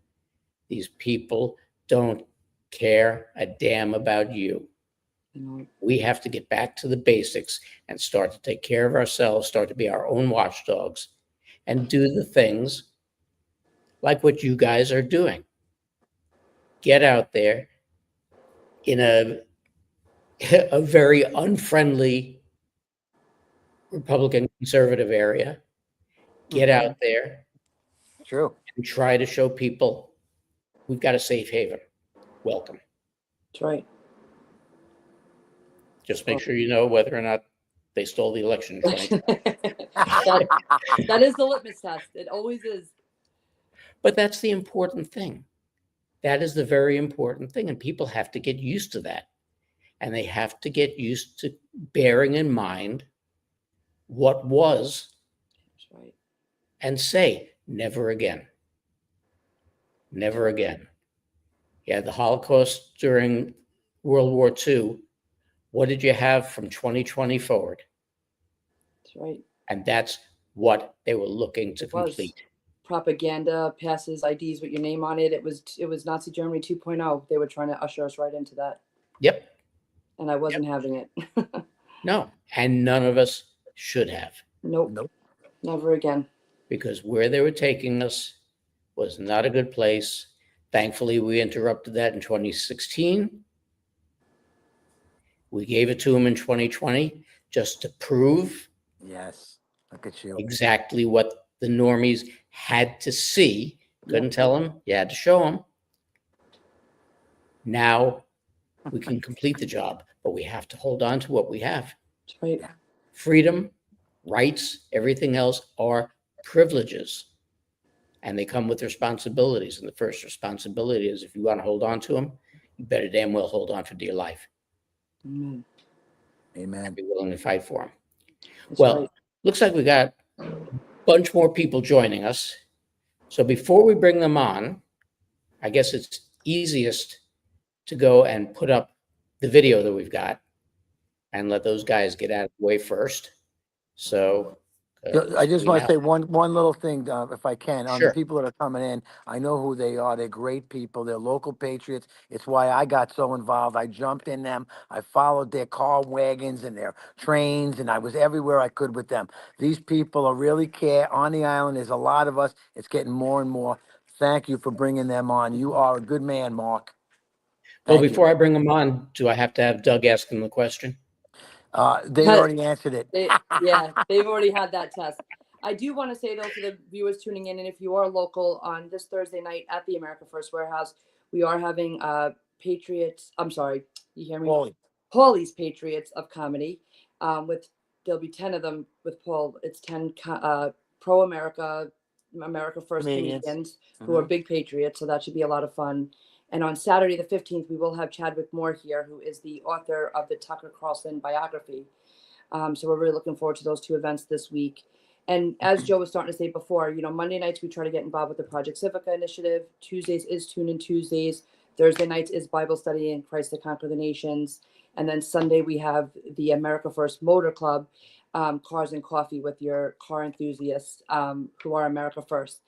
These people don't care a damn about you. We have to get back to the basics and start to take care of ourselves, start to be our own watchdogs, and do the things like what you guys are doing. Get out there in a very unfriendly Republican conservative area. Get out there True. and try to show people we've got a safe haven. Welcome. That's right. Just make sure you know whether or not they stole the election in 2020. That is the litmus test. It always is. But that's the important thing. That is the very important thing. And people have to get used to that. And they have to get used to bearing in mind what was That's right. and say, never again. Never again. Yeah, the Holocaust during World War II. What did you have from 2020 forward? That's right. And that's what they were looking to complete. Propaganda, passes IDs with your name on it. It was Nazi Germany 2.0. They were trying to usher us right into that. Yep. And I wasn't having it. No. And none of us should have. Nope. Nope. Never again. Because where they were taking us was not a good place. Thankfully, we interrupted that in 2016. We gave it to them in 2020 just to prove Yes. Look at you. exactly what the normies had to see. Couldn't tell them, you had to show them. Now we can complete the job, but we have to hold on to what we have. That's right. Freedom, rights, everything else are privileges. And they come with responsibilities. And the first responsibility is if you want to hold on to them, you better damn well hold on for dear life. Amen. Amen. Be willing to fight for them. That's Well, right. looks like we got a bunch more people joining us. So before we bring them on, I guess it's easiest to go and put up the video that we've got and let those guys get out of the way first. So I just want to say one little thing, if I can, on Sure. the people that are coming in. I know who they are. They're great people. They're local patriots. It's why I got so involved. I jumped in them. I followed their car wagons and their trains, and I was everywhere I could with them. These people are really care on the island. There's a lot of us. It's getting more and more. Thank you for bringing them on. You are a good man, Mark. Well, Thank you. before I bring them on, do I have to have Doug ask them the question? They already answered it. Yeah, they've already had that test. I do want to say though to the viewers tuning in, and if you are local on this Thursday night at the America First Warehouse, we are having Patriots. I'm sorry, you hear me? Paulie. Paulie's Patriots of Comedy. There'll be 10 of them with Paul. It's 10 pro America First comedians who are big patriots. So that should be a lot of fun. And on Saturday, the 15th, we will have Chadwick Moore here, who is the author of the Tucker Carlson biography. So we're really looking forward to those two events this week. And as Joe was starting to say before, Monday nights, we try to get involved with the Project Civica initiative. Tuesdays is Tune In Tuesdays. Thursday nights is Bible study and Christ to Conquer the Nations. And then Sunday, we have the America First Motor Club, Cars and Coffee with your car enthusiasts who are America First.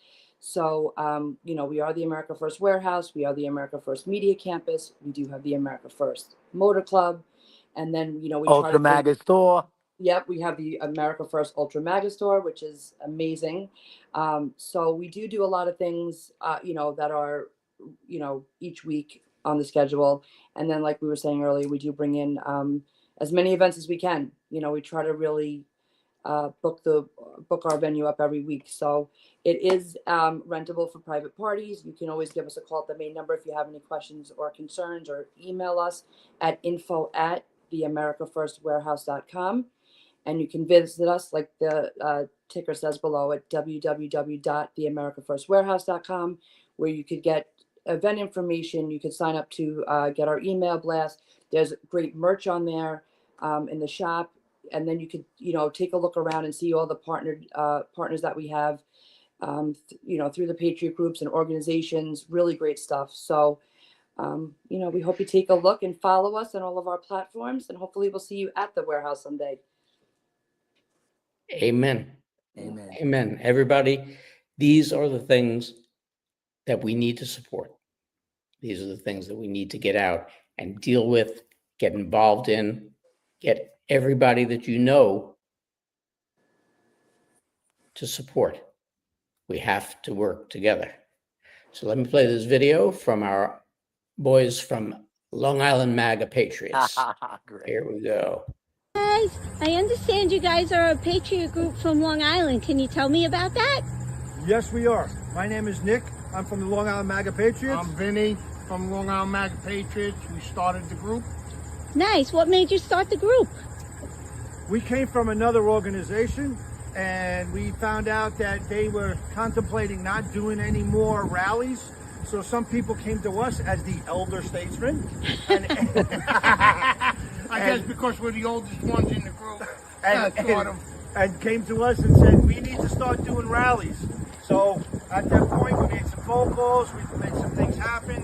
So, we are the America First Warehouse. We are the America First Media Campus. We do have the America First Motor Club. And then, we Ultra try to Maga Store. Yep, we have the America First Ultra Mega Store, which is amazing. So we do a lot of things, that are, each week on the schedule. And then, like we were saying earlier, we do bring in as many events as we can. We try to really book our venue up every week. So it is rentable for private parties. You can always give us a call at the main number if you have any questions or concerns, or email us at info@theamericafirstwarehouse.com. And you can visit us, like the ticker says below, at www.theamericafirstwarehouse.com, where you could get event information. You could sign up to get our email blast. There's great merch on there in the shop. And then you could, take a look around and see all the partners that we have, through the Patriot groups and organizations. Really great stuff. So, we hope you take a look and follow us on all of our platforms, and hopefully we'll see you at the warehouse someday. Amen. Amen. Amen. Everybody, these are the things that we need to support. These are the things that we need to get out and deal with, get involved in, get everybody that you know to support. We have to work together. So let me play this video from our boys from Long Island MAGA Patriots. Great. Here we go. Guys, I understand you guys are a Patriot group from Long Island. Can you tell me about that? Yes, we are. My name is Nick. I'm from the Long Island MAGA Patriots. I'm Vinny from Long Island MAGA Patriots. We started the group. Nice. What made you start the group? We came from another organization, and we found out that they were contemplating not doing any more rallies. So some people came to us as the elder statesmen. I guess because we're the oldest ones in the group. And came to us and said, we need to start doing rallies. So at that point, we made some phone calls, we made some things happen,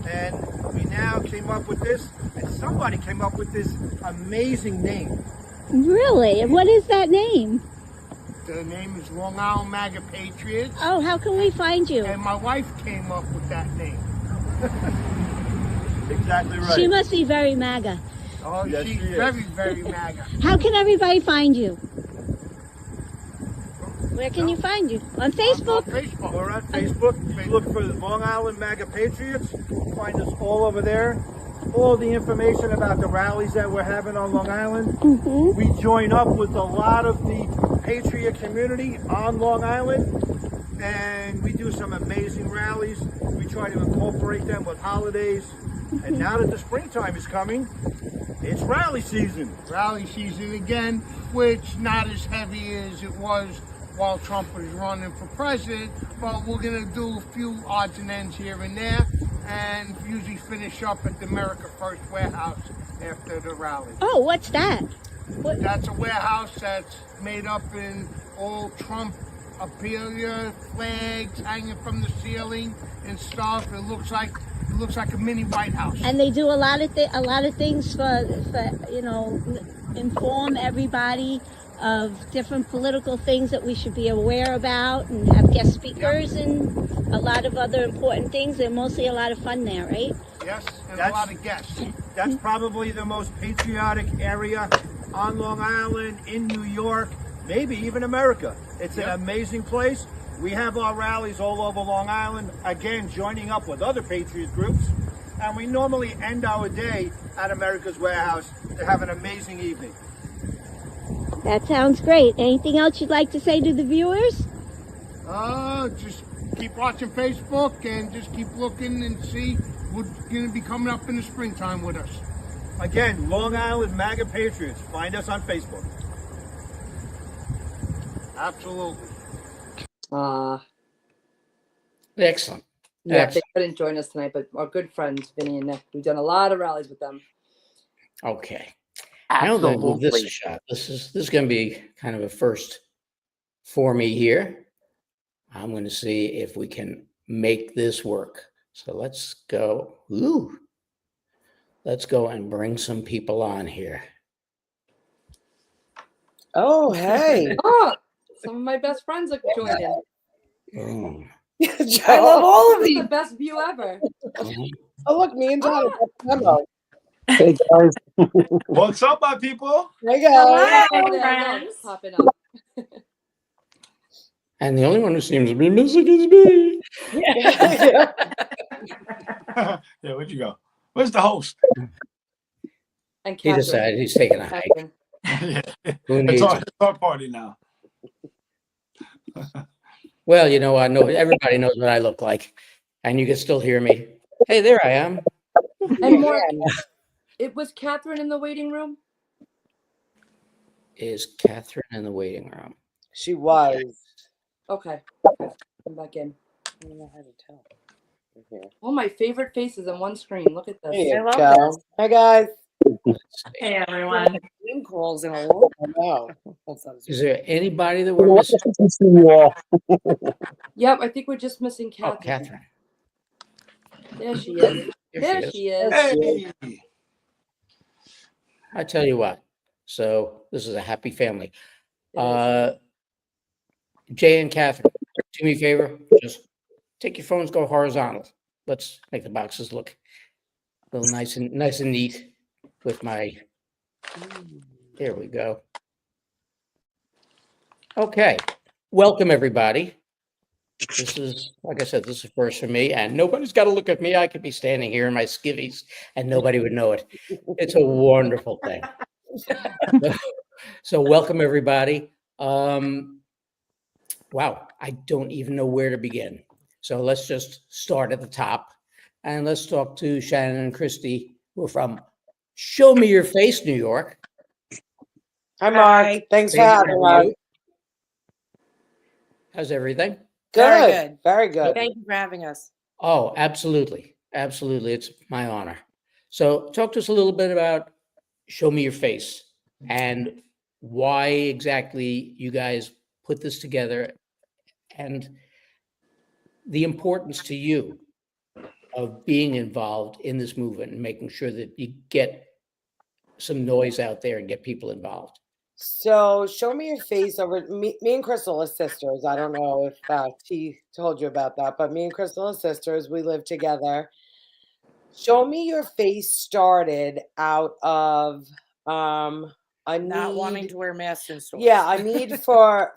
and we now came up with this, and somebody came up with this amazing name. Really? And what is that name? The name is Long Island MAGA Patriots. Oh, how can we find you? And my wife came up with that name. Exactly right. She must be very MAGA. Oh, Yes, she's she is. very, very MAGA. How can everybody find you? Where can you find you? On On Facebook? Facebook. We're on Facebook. You look for Long Island MAGA Patriots. Find us all over there. All the information about the rallies that we're having on Long Island. Mm-hmm. We join up with a lot of the Patriot community on Long Island, and we do some amazing rallies. We try to incorporate them with holidays. And now that the springtime is coming, it's rally season. Rally season again, which not as heavy as it was while Trump was running for president, but we're going to do a few odds and ends here and there, and usually finish up at the America First Warehouse after the rally. Oh, what's that? That's a warehouse that's made up in all Trump appeal flags hanging from the ceiling and stuff. It looks like a mini White House. And they do a lot of things for inform everybody of different political things that we should be aware about, and have guest speakers and a lot of other important things. And mostly a lot of fun there, right? Yes, and That's- a lot of guests. That's probably the most patriotic area on Long Island, in New York, maybe even America. It's an Yep. amazing place. We have our rallies all over Long Island, again, joining up with other Patriot groups. And we normally end our day at America's Warehouse to have an amazing evening. That sounds great. Anything else you'd like to say to the viewers? Just keep watching Facebook and just keep looking and see what's going to be coming up in the springtime with us. Again, Long Island MAGA Patriots. Find us on Facebook. Absolutely. Excellent. Yeah, they Excellent. couldn't join us tonight, but our good friends, Vinny and Nick, we've done a lot of rallies with them. Okay. Now I'm going to give this a Absolutely. shot. This is going to be kind of a first for me here. I'm going to see if we can make this work. So let's go. Ooh. Let's go and bring some people on here. Oh, hey. Oh, some of my best friends are joining. Boom. I love all of This is these. the best view ever. Mhm. Oh, look, me and John have got a demo. Hey guys. What's up, my people? Hey guys. Look, friends. popping up. And the only one who seems to be missing is me. Yeah. Yeah, where'd you go? Where's the host? And He Catherine. decided he's taking a hike. Catherine. Who It's needs our, it? it's our party now. Well, you know, I know everybody knows what I look like, and you can still hear me. Hey, there I am. And Mark, it was Catherine in the waiting room? Is Catherine in the waiting room? She was. Okay. I'm back in. I don't know how to tell. Here. All my favorite faces on one screen. Look at There this. you I love go. this. Hey guys. Hey everyone. Zoom calls in a long time now. Is there anybody that we're missing? Yep, I think we're just missing Oh, Catherine. Catherine. There she is. There There she she is. Hey! I tell you what. So this is a happy family. It is. Jay and Catherine, do me a favor. Just take your phones, go horizontal. Let's make the boxes look a little nice and neat with my. There we go. Okay, welcome everybody. This is, like I said, this is first for me, and nobody's got to look at me. I could be standing here in my skivvies, and nobody would know it. It's a wonderful thing. So welcome everybody. Wow, I don't even know where to begin. So let's just start at the top, and let's talk to Shannon and Christy, who are from Show Me Your Face, New York. Hi Mark. Hi. Thanks for Great to having have us. you. How's everything? Very Good. good. Very good. Thank you for having us. Oh, absolutely. Absolutely. It's my honor. So talk to us a little bit about Show Me Your Face and why exactly you guys put this together and the importance to you of being involved in this movement and making sure that you get some noise out there and get people involved. So show me your face over me and Crystal are sisters. I don't know if she told you about that, but me and Crystal are sisters. We live together. Show me your face started out of a Not wanting need. to wear masks in stores. Yeah, a need for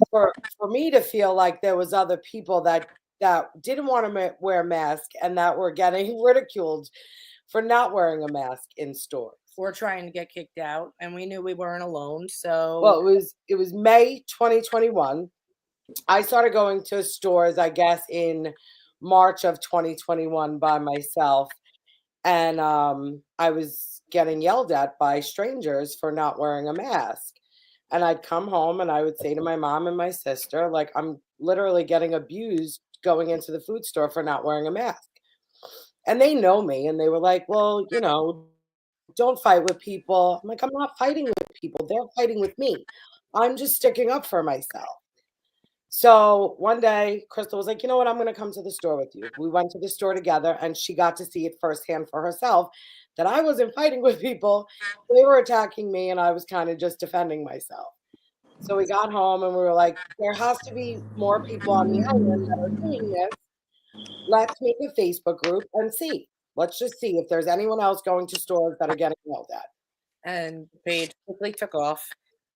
me to feel like there was other people that didn't want to wear a mask and that were getting ridiculed for not wearing a mask in stores. We're trying to get kicked out, and we knew we weren't alone. So Well, it was May 2021. I started going to stores, I guess, in March of 2021 by myself, and I was getting yelled at by strangers for not wearing a mask. And I'd come home and I would say to my mom and my sister, like, I'm literally getting abused going into the food store for not wearing a mask. And they know me, and they were like, well, you know, don't fight with people. I'm like, I'm not fighting with people. They're fighting with me. I'm just sticking up for myself. So one day, Crystal was like, you know what? I'm going to come to the store with you. We went to the store together, and she got to see it firsthand for herself that I wasn't fighting with people. They were attacking me, and I was kind of just defending myself. So we got home, and we were like, there has to be more people on the island that are doing this. Let's make a Facebook group and see. Let's just see if there's anyone else going to stores that are getting yelled at. and the page quickly took off.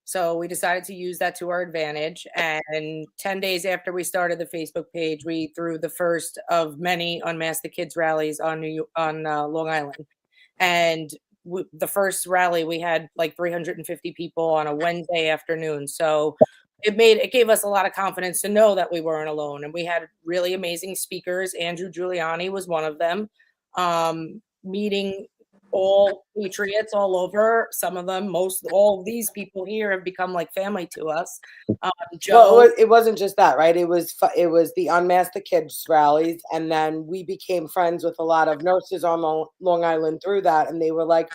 So we decided to use that to our advantage. And 10 days after we started the Facebook page, we threw the first of many Unmask the Kids rallies on Long Island. And the first rally, we had like 350 people on a Wednesday afternoon. So it gave us a lot of confidence to know that we weren't alone. And we had really amazing speakers. Andrew Giuliani was one of them, meeting all patriots all over. Some of them, all of these people here have become like family to us. Joe, Well, it wasn't just that, right? It was the Unmask the Kids rallies, and then we became friends with a lot of nurses on Long Island through that, and they were like,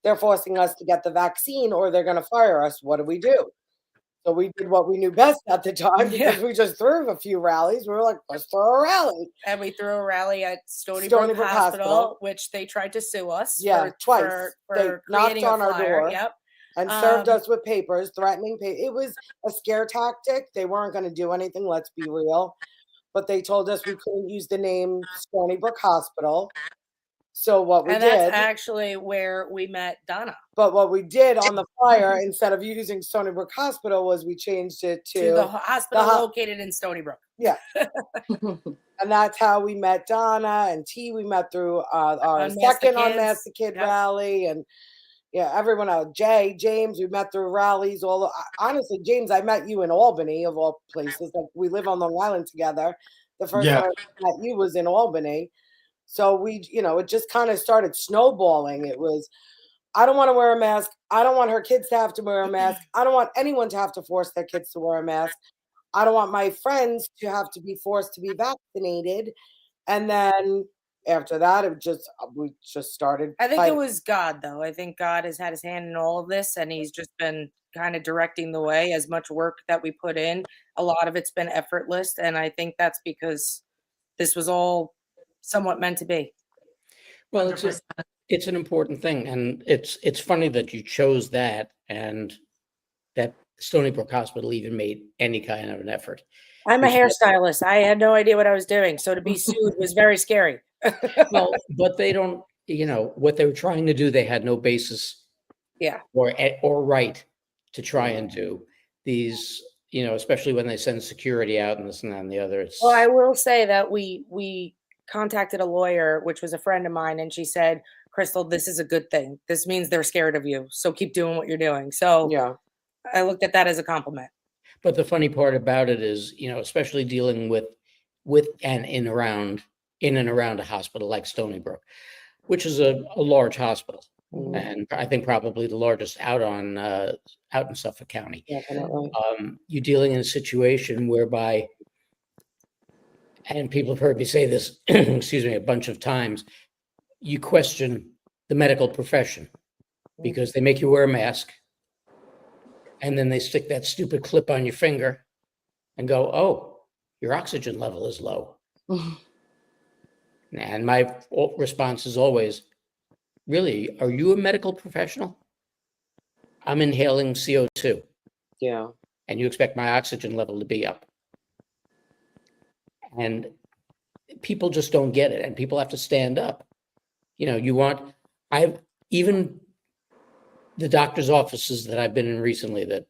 they're forcing us to get the vaccine or they're going to fire us. What do we do? So we did what we knew best at the time because we just threw a few rallies. We were like, let's throw a rally. and we threw a rally at Stony Stony Brook Brook Hospital, Hospital. which they tried to sue us. Yeah, twice. They For knocked creating a on our flyer. door. Yep. And served us with papers, threatening It was a scare tactic. They weren't going to do anything, let's be real. But they told us we couldn't use the name Stony Brook Hospital. So what we And that's did, actually where we met Donna, but what we did on the flyer, instead of using Stony Brook Hospital, was we changed it to the to, hospital ho- located in Stony Brook. and that's how we met Donna and T. We met through our Unmask the second Kids. Unmask the Kid Yep. rally, and yeah, everyone else. Jay, James, we met through rallies. Honestly, James, I met you in Albany of all places. Like we live on Long Island together. The first Yeah. time I met you was in Albany. So we, it just kind of started snowballing. It was, I don't want to wear a mask. I don't want her kids to have to wear a mask. I don't want anyone to have to force their kids to wear a mask. I don't want my friends to have to be forced to be vaccinated. And then after that, we just started. I think it fighting. was God, though. I think God has had his hand in all of this, and he's just been kind of directing the way. As much work that we put in, a lot of it's been effortless, and I think that's because this was all somewhat meant to be. Well, it's an important thing, and it's funny that you chose that, and that Stony Brook Hospital even made any kind of an effort. I'm a Because- hairstylist. I had no idea what I was doing, so to be sued was very scary. Well, but they don't, what they were trying to do, they had no basis Yeah. or right to try and do these, especially when they send security out and this and that and the other. It's Well, I will say that we contacted a lawyer, which was a friend of mine, and she said, Crystal, this is a good thing. This means they're scared of you. So keep doing what you're doing. So Yeah. I looked at that as a compliment. But the funny part about it is, especially dealing with and in and around a hospital like Stony Brook, which is a large hospital, and I think probably the largest out in Suffolk County. Definitely. You're dealing in a situation whereby, and people have heard me say this, excuse me, a bunch of times, you question the medical profession because they make you wear a mask, and then they stick that stupid clip on your finger and go, oh, your oxygen level is low. And my response is always, really, are you a medical professional? I'm inhaling CO2, Yeah. and you expect my oxygen level to be up. And people just don't get it, and people have to stand up. Even the doctor's offices that I've been in recently that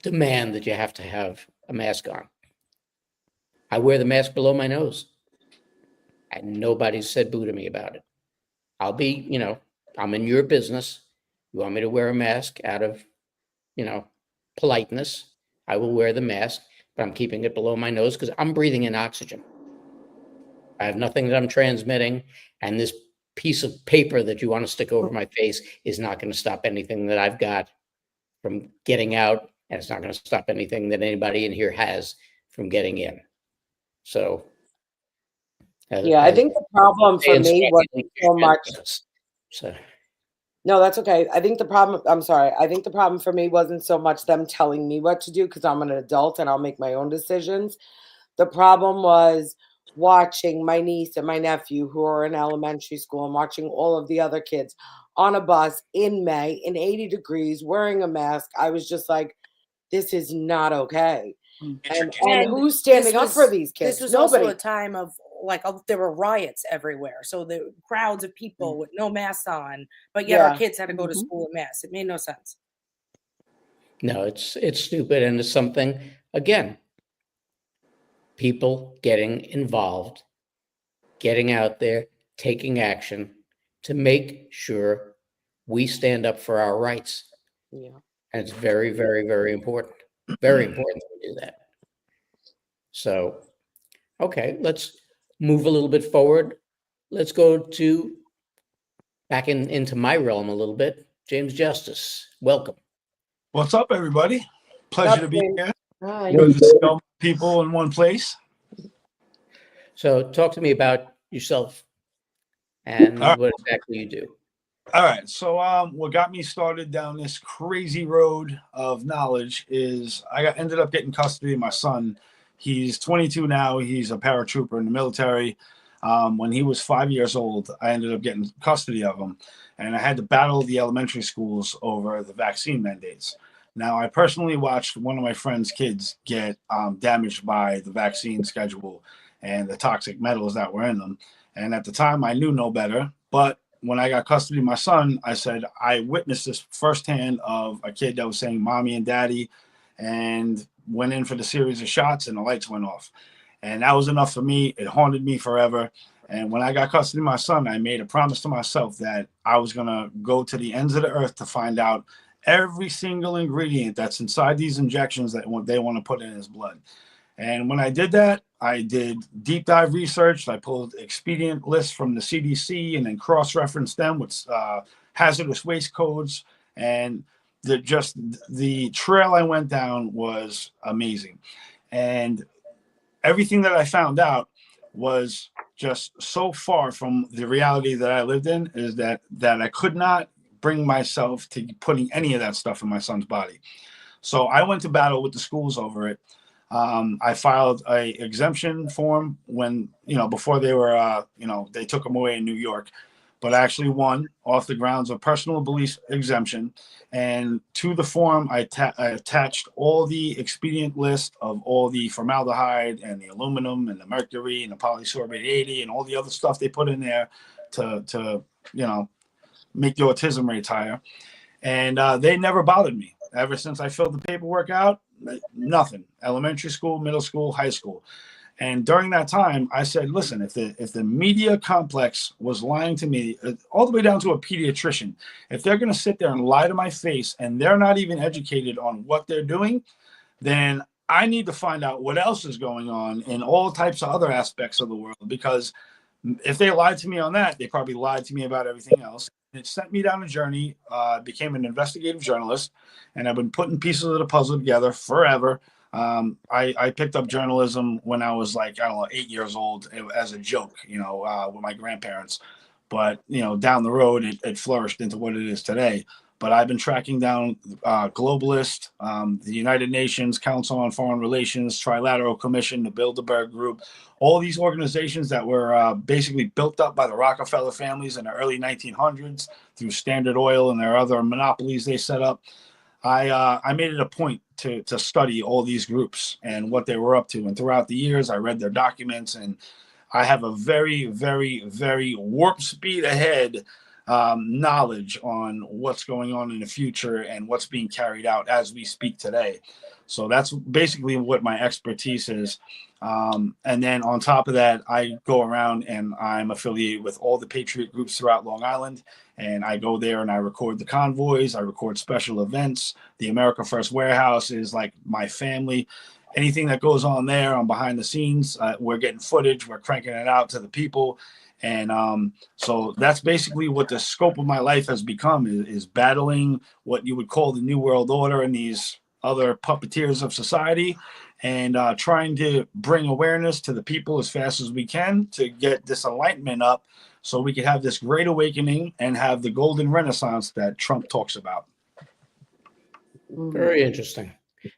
demand that you have to have a mask on. I wear the mask below my nose, and nobody's said boo to me about it. I'll be, I'm in your business. You want me to wear a mask out of, politeness, I will wear the mask, but I'm keeping it below my nose because I'm breathing in oxygen. I have nothing that I'm transmitting, and this piece of paper that you want to stick over my face is not going to stop anything that I've got from getting out, and it's not going to stop anything that anybody in here has from getting in. So, Yeah, I think the problem for me wasn't so much. So, No, that's okay. I think the problem for me wasn't so much them telling me what to do because I'm an adult and I'll make my own decisions. The problem was watching my niece and my nephew who are in elementary school and watching all of the other kids on a bus in May in 80 degrees wearing a mask. I was just like, this is not okay. And who's standing up for these kids? This was Nobody. also a time of there were riots everywhere. So the crowds of people with no masks on, but yet our kids had to go to school in masks. It made no sense. no, it's stupid, and it's something, again, people getting involved, getting out there, taking action to make sure we stand up for our rights. Yeah. And it's very, very, very important. Very important that we do that. So, okay, let's move a little bit forward. Let's go to back into my realm a little bit. James Justice, welcome. What's up, everybody? Pleasure to be James. here. Hi. Good to see all people in one place. So talk to me about yourself and All right. what exactly you do. All right. So what got me started down this crazy road of knowledge is ended up getting custody of my son. He's 22 now. He's a paratrooper in the military. When he was 5 years old, I ended up getting custody of him, and I had to battle the elementary schools over the vaccine mandates. Now, I personally watched one of my friend's kids get damaged by the vaccine schedule and the toxic metals that were in them. And at the time, I knew no better. But when I got custody of my son, I said, I witnessed this firsthand of a kid that was saying mommy and daddy, and went in for the series of shots and the lights went off. And that was enough for me. It haunted me forever. And when I got custody of my son, I made a promise to myself that I was going to go to the ends of the earth to find out every single ingredient that's inside these injections that they want to put in his blood. And when I did that, I did deep dive research. I pulled expedient lists from the CDC and then cross-referenced them with hazardous waste codes. And the trail I went down was amazing. And everything that I found out was just so far from the reality that I lived in, is that I could not bring myself to putting any of that stuff in my son's body. So I went to battle with the schools over it. I filed a exemption form when, before they were, they took them away in New York, but I actually won off the grounds of personal belief exemption. And to the form, I attached all the expedient list of all the formaldehyde and the aluminum and the mercury and the polysorbate 80 and all the other stuff they put in there to make the autism rates higher. And they never bothered me ever since I filled the paperwork out. Nothing. Elementary school, middle school, high school. And during that time, I said, listen, if the media complex was lying to me, all the way down to a pediatrician, if they're going to sit there and lie to my face and they're not even educated on what they're doing, then I need to find out what else is going on in all types of other aspects of the world. Because if they lied to me on that, they probably lied to me about everything else. It sent me down a journey, became an investigative journalist, and I've been putting pieces of the puzzle together forever. I picked up journalism when I was 8 years old as a joke, with my grandparents. But, down the road, it flourished into what it is today. But I've been tracking down Globalist, the United Nations Council on Foreign Relations, Trilateral Commission, the Bilderberg Group, all these organizations that were basically built up by the Rockefeller families in the early 1900s through Standard Oil and their other monopolies they set up. I made it a point to study all these groups and what they were up to. And throughout the years, I read their documents, and I have a very, very, very warp speed ahead knowledge on what's going on in the future and what's being carried out as we speak today. So that's basically what my expertise is. And then on top of that, I go around and I'm affiliated with all the Patriot groups throughout Long Island. And I go there and I record the convoys. I record special events. The America First Warehouse is like my family. Anything that goes on there, I'm behind the scenes. We're getting footage. We're cranking it out to the people. And so that's basically what the scope of my life has become, is battling what you would call the New World Order and these other puppeteers of society, and trying to bring awareness to the people as fast as we can to get this enlightenment up so we could have this great awakening and have the golden renaissance that Trump talks about. Very interesting.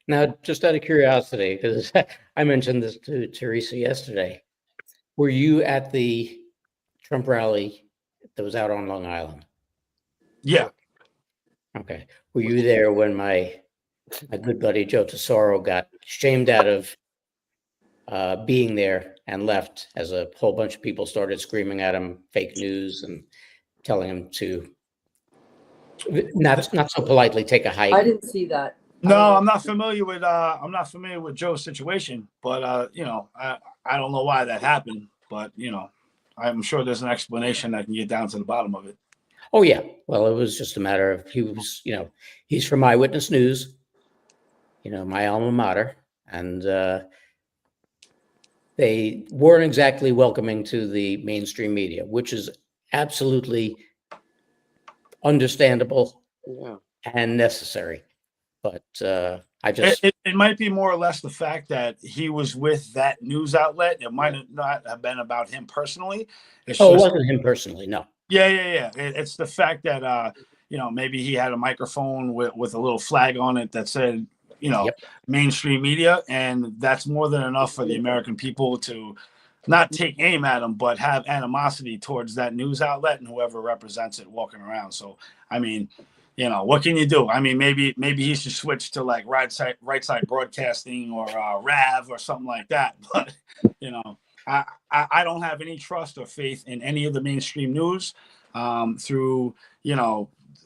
Now, just out of curiosity, because I mentioned this to Teresa yesterday, were you at the Trump rally that was out on Long Island? Yeah. Okay. Were you there when my good buddy Joe Tesoro got shamed out of being there and left, as a whole bunch of people started screaming at him fake news and telling him to not so politely take a hike? I didn't see that. No, I'm not familiar with Joe's situation, but I don't know why that happened, but I'm sure there's an explanation that can get down to the bottom of it. Oh yeah. Well, it was just a matter of he's from Eyewitness News, my alma mater, and they weren't exactly welcoming to the mainstream media, which is absolutely understandable and necessary. But I just it might be more or less the fact that he was with that news outlet. It might not have been about him personally. it wasn't him personally, no. Yeah. It's the fact that maybe he had a microphone with a little flag on it that said mainstream media, and that's more than enough for the American people to not take aim at him, but have animosity towards that news outlet and whoever represents it walking around. So I mean, what can you do? I mean, maybe he should switch to right side broadcasting or RAV or something like that. But I don't have any trust or faith in any of the mainstream news through,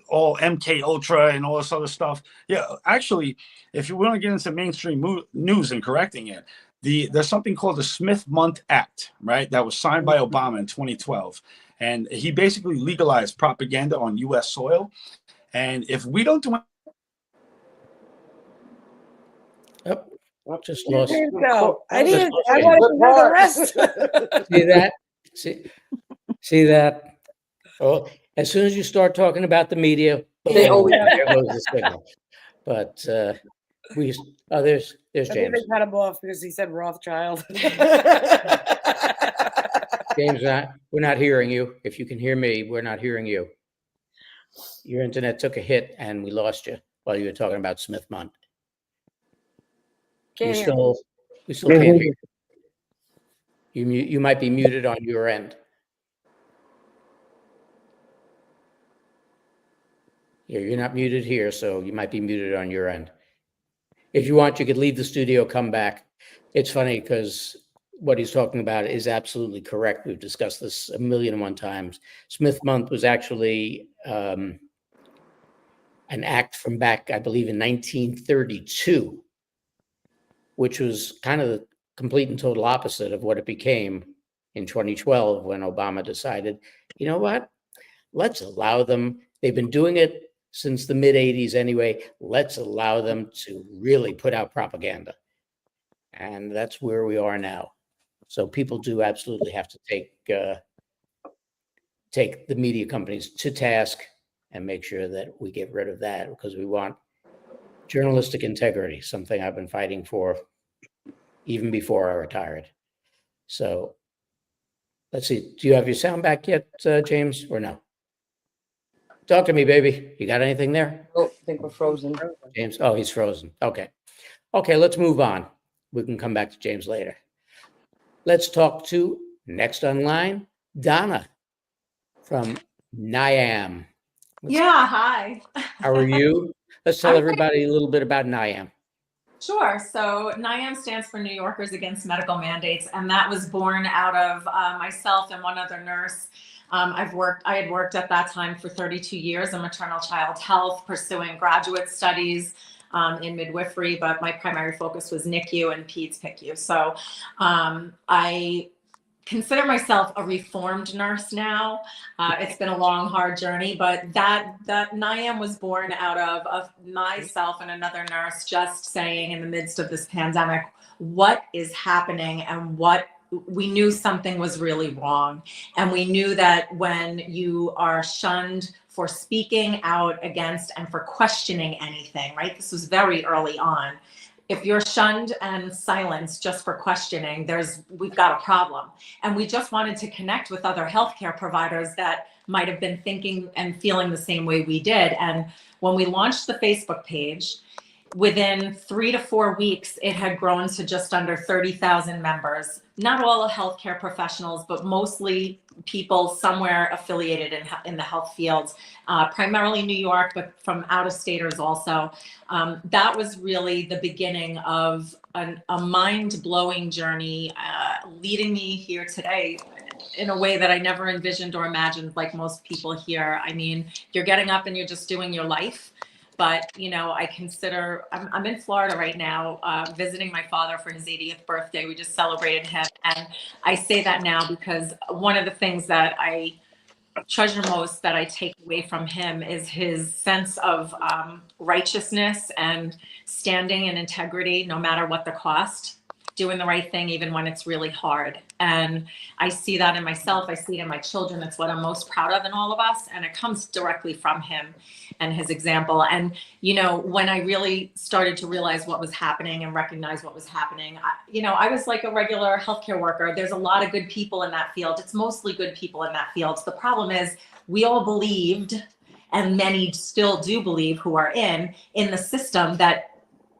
all MK Ultra and all this other stuff. Yeah, actually, if you want to get into mainstream news and correcting it, there's something called the Smith-Mundt Act, right? That was signed by Obama in 2012. And he basically legalized propaganda on U.S. soil. And if we don't do Just lost. There you go. I Just wanted to know the rest. See that? See that? Oh, as soon as you start talking about the media, They always- there goes the signal. But there's I think James. they cut him off because he said Rothschild. James, we're not hearing you. If you can hear me, we're not hearing you. Your internet took a hit and we lost you while you were talking about Smith-Mundt. Can't hear. We still can't hear you. You might be muted on your end. Yeah, you're not muted here, so you might be muted on your end. If you want, you could leave the studio, come back. It's funny because what he's talking about is absolutely correct. We've discussed this 1,000,001 times. Smith-Mundt was actually an act from back, I believe, in 1932, which was kind of the complete and total opposite of what it became in 2012 when Obama decided, you know what, let's allow them. They've been doing it since the mid-'80s anyway. Let's allow them to really put out propaganda. And that's where we are now. So people do absolutely have to take the media companies to task and make sure that we get rid of that, because we want journalistic integrity, something I've been fighting for even before I retired. So let's see. Do you have your sound back yet, James, or no? Talk to me, baby. You got anything there? Oh, I think we're frozen. James, oh, he's frozen. Okay, let's move on. We can come back to James later. Let's talk to, next online, Donna from NIAM. Yeah, hi. How are you? Let's tell I'm everybody a little bit about NIAM. Sure. So NIAM stands for New Yorkers Against Medical Mandates, and that was born out of myself and one other nurse. I had worked at that time for 32 years in maternal child health, pursuing graduate studies in midwifery, but my primary focus was NICU and PEDS PICU. So I consider myself a reformed nurse now. It's been a long, hard journey, but that NIAM was born out of myself and another nurse just saying in the midst of this pandemic, what is happening, and what we knew something was really wrong. And we knew that when you are shunned for speaking out against and for questioning anything, right? This was very early on. If you're shunned and silenced just for questioning, we've got a problem. And we just wanted to connect with other healthcare providers that might have been thinking and feeling the same way we did. And when we launched the Facebook page, within 3 to 4 weeks, it had grown to just under 30,000 members. Not all healthcare professionals, but mostly people somewhere affiliated in the health fields, primarily New York, but from out-of-staters also. That was really the beginning of a mind-blowing journey, leading me here today in a way that I never envisioned or imagined, like most people here. I mean, you're getting up and you're just doing your life. But, I'm in Florida right now, visiting my father for his 80th birthday. We just celebrated him. And I say that now because one of the things that I treasure most that I take away from him is his sense of righteousness and standing in integrity, no matter what the cost, doing the right thing, even when it's really hard. And I see that in myself. I see it in my children. It's what I'm most proud of in all of us. And it comes directly from him and his example. And, when I really started to realize what was happening and recognize what was happening, I was like a regular healthcare worker. There's a lot of good people in that field. It's mostly good people in that field. The problem is we all believed, and many still do believe who are in the system that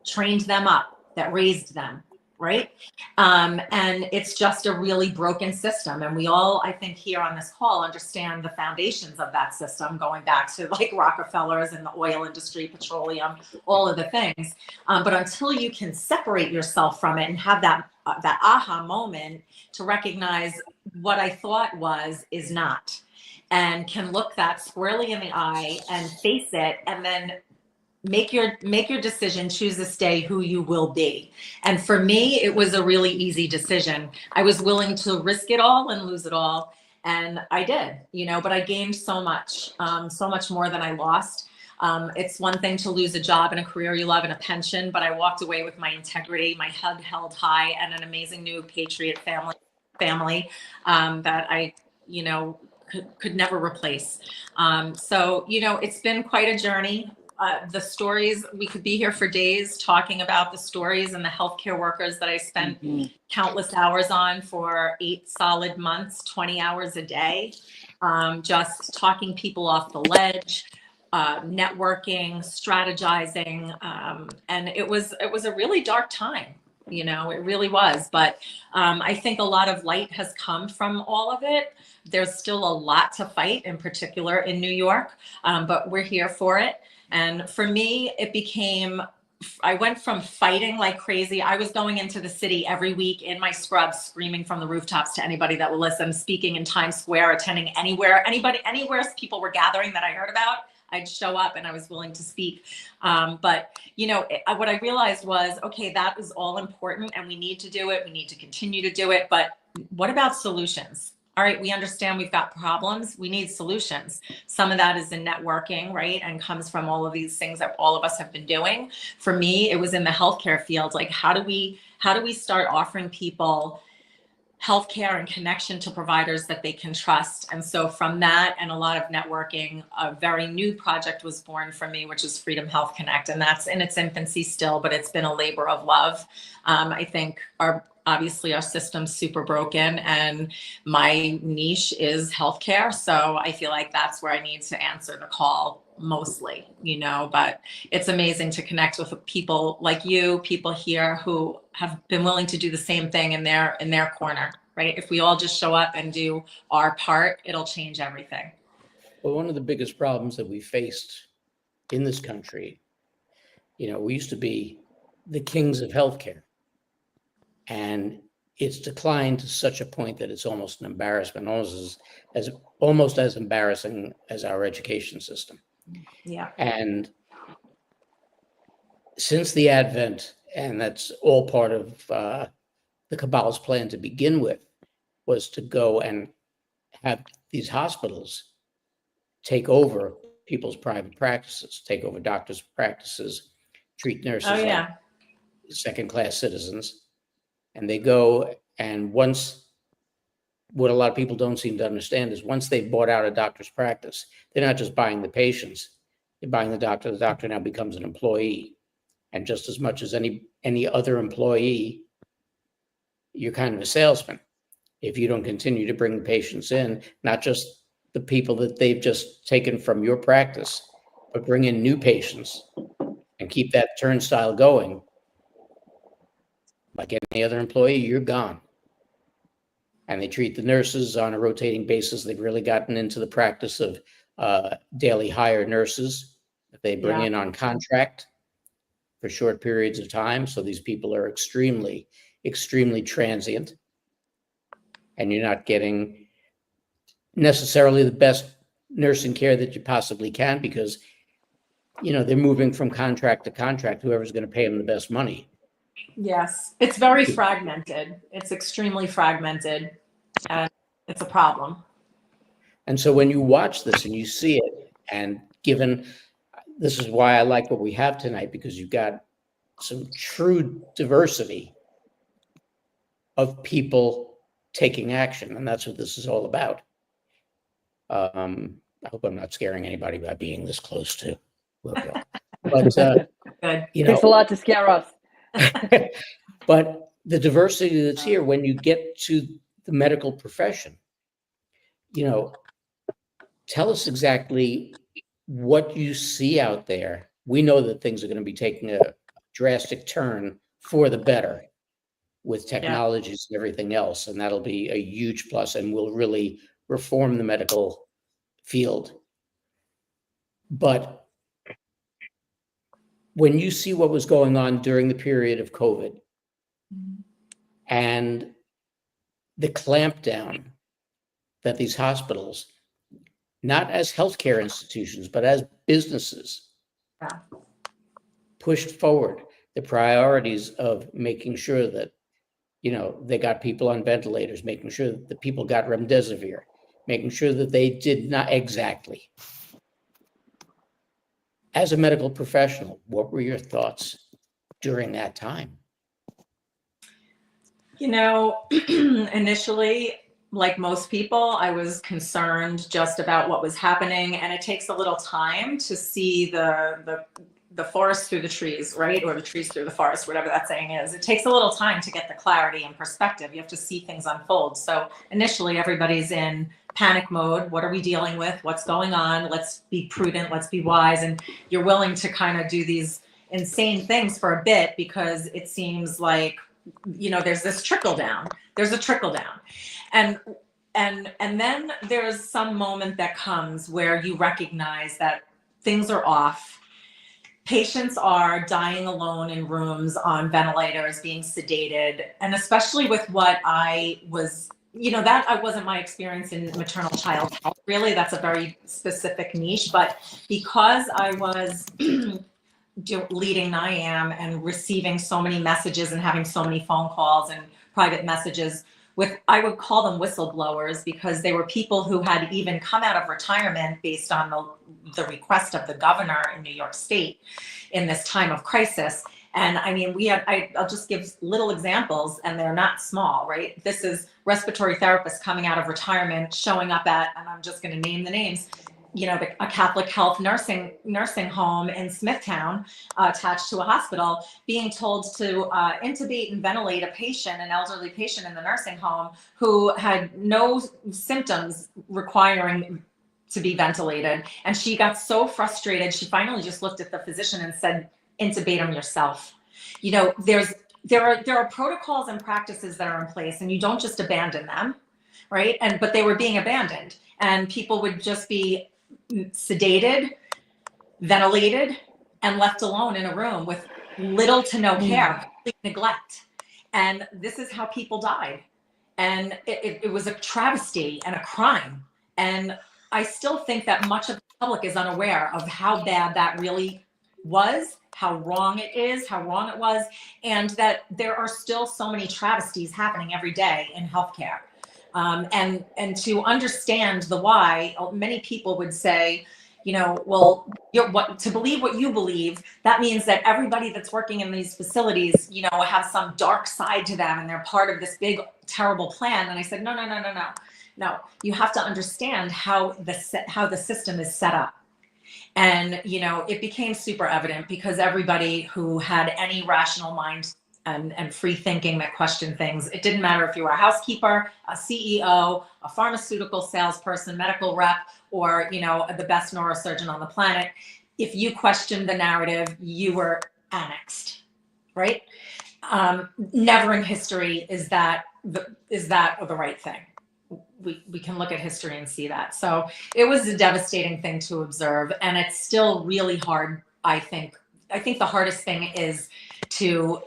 trained them up, that raised them, right? And it's just a really broken system. And we all, I think, here on this call understand the foundations of that system, going back to like Rockefellers and the oil industry, petroleum, all of the things. But until you can separate yourself from it and have that aha moment to recognize what I thought was is not, and can look that squarely in the eye and face it, and then make your decision, choose to stay who you will be. And for me, it was a really easy decision. I was willing to risk it all and lose it all. And I did, but I gained so much more than I lost. It's one thing to lose a job and a career you love and a pension, but I walked away with my integrity, my head held high, and an amazing new Patriot family that I, could never replace. So, it's been quite a journey. The stories, we could be here for days talking about the stories and the healthcare workers that I spent countless hours on for 8 solid months, 20 hours a day, just talking people off the ledge, networking, strategizing. And it was a really dark time, it really was. But I think a lot of light has come from all of it. There's still a lot to fight, in particular in New York, but we're here for it. And for me, I went from fighting like crazy. I was going into the city every week in my scrubs, screaming from the rooftops to anybody that will listen, speaking in Times Square, attending anywhere people were gathering that I heard about. I'd show up and I was willing to speak. But, what I realized was, okay, that is all important and we need to do it. We need to continue to do it. But what about solutions? All right, we understand we've got problems. We need solutions. Some of that is in networking, right? And comes from all of these things that all of us have been doing. For me, it was in the healthcare field. Like, how do we start offering people healthcare and connection to providers that they can trust? And so from that and a lot of networking, a very new project was born for me, which is Freedom Health Connect. And that's in its infancy still, but it's been a labor of love. I think obviously our system's super broken and my niche is healthcare. So I feel like that's where I need to answer the call mostly, but it's amazing to connect with people like you, people here who have been willing to do the same thing in their corner, right? If we all just show up and do our part, it'll change everything. Well, one of the biggest problems that we faced in this country, we used to be the kings of healthcare. And it's declined to such a point that it's almost an embarrassment, almost as embarrassing as our education system. Yeah. And since the advent, and that's all part of the cabal's plan to begin with, was to go and have these hospitals take over people's private practices, take over doctors' practices, treat nurses like second-class citizens. And they go, and once, what a lot of people don't seem to understand is once they've bought out a doctor's practice, they're not just buying the patients, they're buying the doctor. The doctor now becomes an employee. And just as much as any other employee, you're kind of a salesman. If you don't continue to bring the patients in, not just the people that they've just taken from your practice, but bring in new patients and keep that turnstile going, like any other employee, you're gone. And they treat the nurses on a rotating basis. They've really gotten into the practice of daily hire nurses that they bring in on contract for short periods of time. So these people are extremely, extremely transient. And you're not getting necessarily the best nursing care that you possibly can because, they're moving from contract to contract, whoever's going to pay them the best money. Yes, it's very fragmented. It's extremely fragmented, and it's a problem. And so when you watch this and you see it, and this is why I like what we have tonight, because you've got some true diversity of people taking action, and that's what this is all about. I hope I'm not scaring anybody by being this close to Louisville. But Good. Takes a lot to scare us. But the diversity that's here, when you get to the medical profession, tell us exactly what you see out there. We know that things are going to be taking a drastic turn for the better. with technologies and everything else, and that'll be a huge plus and will really reform the medical field. But when you see what was going on during the period of COVID and the clampdown that these hospitals, not as healthcare institutions, but as businesses, pushed forward the priorities of making sure that, they got people on ventilators, making sure that the people got remdesivir, making sure that they did not exactly. As a medical professional, what were your thoughts during that time? Initially, like most people, I was concerned just about what was happening, and it takes a little time to see the forest through the trees, right? Or the trees through the forest, whatever that saying is. It takes a little time to get the clarity and perspective. You have to see things unfold. So initially, everybody's in panic mode. What are we dealing with? What's going on? Let's be prudent. Let's be wise. And you're willing to kind of do these insane things for a bit because it seems like, there's this trickle down. There's a trickle down. And then there's some moment that comes where you recognize that things are off. Patients are dying alone in rooms on ventilators, being sedated. And especially with what I was, that wasn't my experience in maternal child health. Really, that's a very specific niche. But because I was leading NIAM and receiving so many messages and having so many phone calls and private messages with, I would call them whistleblowers, because they were people who had even come out of retirement based on the request of the governor in New York State in this time of crisis. And I mean, I'll just give little examples, and they're not small, right? This is respiratory therapists coming out of retirement, showing up at, and I'm just going to name the names, a Catholic Health nursing home in Smithtown, attached to a hospital, being told to intubate and ventilate an elderly patient in the nursing home who had no symptoms requiring to be ventilated. And she got so frustrated, she finally just looked at the physician and said, "Intubate them yourself." There are protocols and practices that are in place, and you don't just abandon them, right? But they were being abandoned, and people would just be sedated, ventilated, and left alone in a room with little to no care, complete neglect. And this is how people died. And it was a travesty and a crime. And I still think that much of the public is unaware of how bad that really was, how wrong it is, how wrong it was, and that there are still so many travesties happening every day in healthcare. And to understand the why, many people would say, to believe what you believe, that means that everybody that's working in these facilities, have some dark side to them and they're part of this big, terrible plan. And I said, no, you have to understand how the system is set up. And, it became super evident because everybody who had any rational mind and free thinking that questioned things, it didn't matter if you were a housekeeper, a CEO, a pharmaceutical salesperson, medical rep, or, the best neurosurgeon on the planet. If you questioned the narrative, you were annexed, right? Never in history is that the right thing. We can look at history and see that. So it was a devastating thing to observe, and it's still really hard. I think the hardest thing is to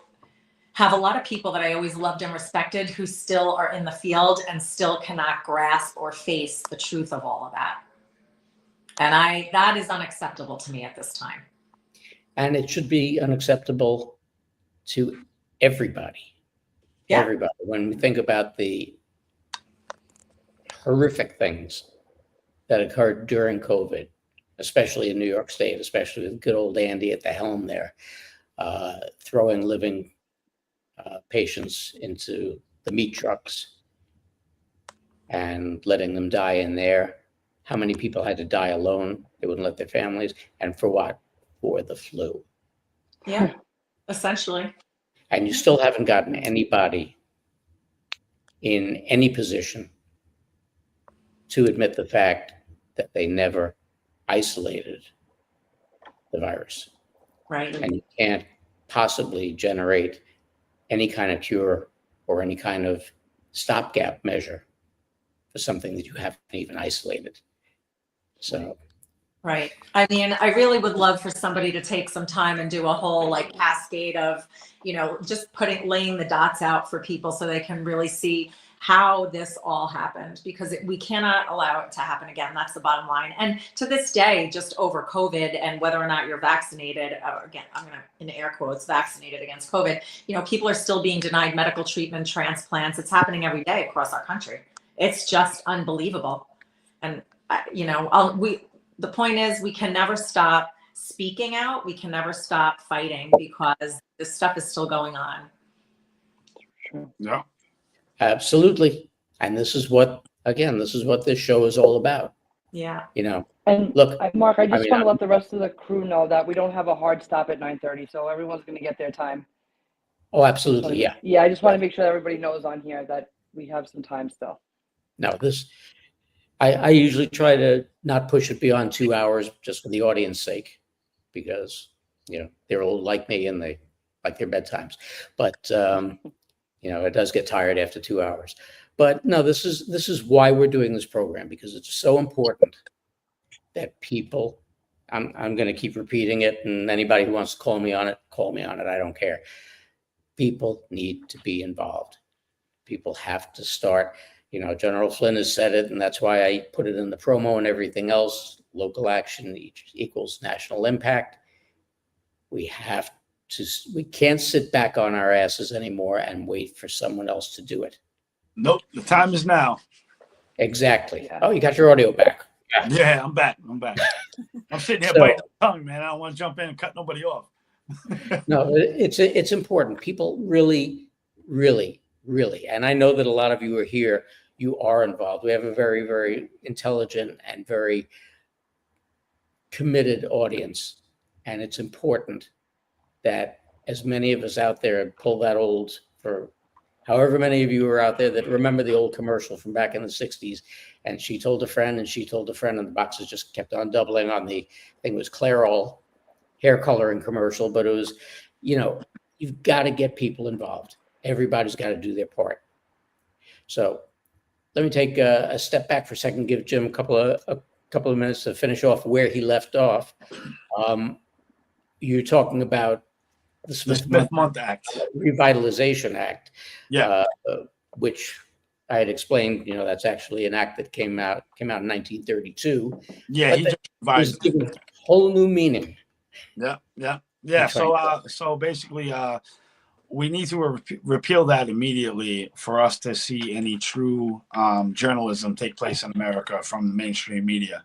have a lot of people that I always loved and respected who still are in the field and still cannot grasp or face the truth of all of that. And that is unacceptable to me at this time. And it should be unacceptable to everybody. Yeah. Everybody. When we think about the horrific things that occurred during COVID, especially in New York State, especially with good old Andy at the helm there, throwing living patients into the meat trucks and letting them die in there. How many people had to die alone? They wouldn't let their families. And for what? For the flu. Yeah, essentially. And you still haven't gotten anybody in any position to admit the fact that they never isolated the virus. Right. And you can't possibly generate any kind of cure or any kind of stopgap measure for something that you haven't even isolated. So, Right. I mean, I really would love for somebody to take some time and do a whole like cascade of, just laying the dots out for people so they can really see how this all happened, because we cannot allow it to happen again. That's the bottom line. And to this day, just over COVID and whether or not you're vaccinated, again, I'm going to, in air quotes, vaccinated against COVID, people are still being denied medical treatment, transplants. It's happening every day across our country. It's just unbelievable. And, the point is, we can never stop speaking out. We can never stop fighting because this stuff is still going on. Yeah. absolutely. And this is what this show is all about. Yeah. And Look, Mark, I just mean, want to let the rest of the crew know that we don't have a hard stop at 9:30, so everyone's going to get their time. Oh, absolutely. Yeah. Yeah, I just want to make sure that everybody knows on here that we have some time still. No, I usually try to not push it beyond 2 hours just for the audience sake, because, they're old like me and they like their bedtimes. But, it does get tired after 2 hours. But no, this is why we're doing this program, because it's so important that people, I'm going to keep repeating it, and anybody who wants to call me on it, I don't care. People need to be involved. People have to start. General Flynn has said it, and that's why I put it in the promo and everything else. Local action equals national impact. We can't sit back on our asses anymore and wait for someone else to do it. Nope. The time is now. Exactly. Yeah. Oh, you got your audio back. Yeah, I'm back. I'm sitting here So- biting my tongue, man. I don't want to jump in and cut nobody off. No, it's important. People really, really, really, and I know that a lot of you are here. You are involved. We have a very, very intelligent and very committed audience. And it's important that as many of us out there pull that old, for however many of you are out there that remember the old commercial from back in the 60s, and she told a friend and she told a friend, and the boxes just kept on doubling on I think it was Clairol hair coloring commercial, but it was, you've got to get people involved. Everybody's got to do their part. So let me take a step back for a second, give Jim a couple of minutes to finish off where he left off. You're talking about the Smith Month Act. Revitalization Act, Yeah. which I had explained, that's actually an act that came out in 1932. Yeah, But he just It's revised it. given whole new meaning. Yeah. That's right. So basically, we need to repeal that immediately for us to see any true journalism take place in America from the mainstream media,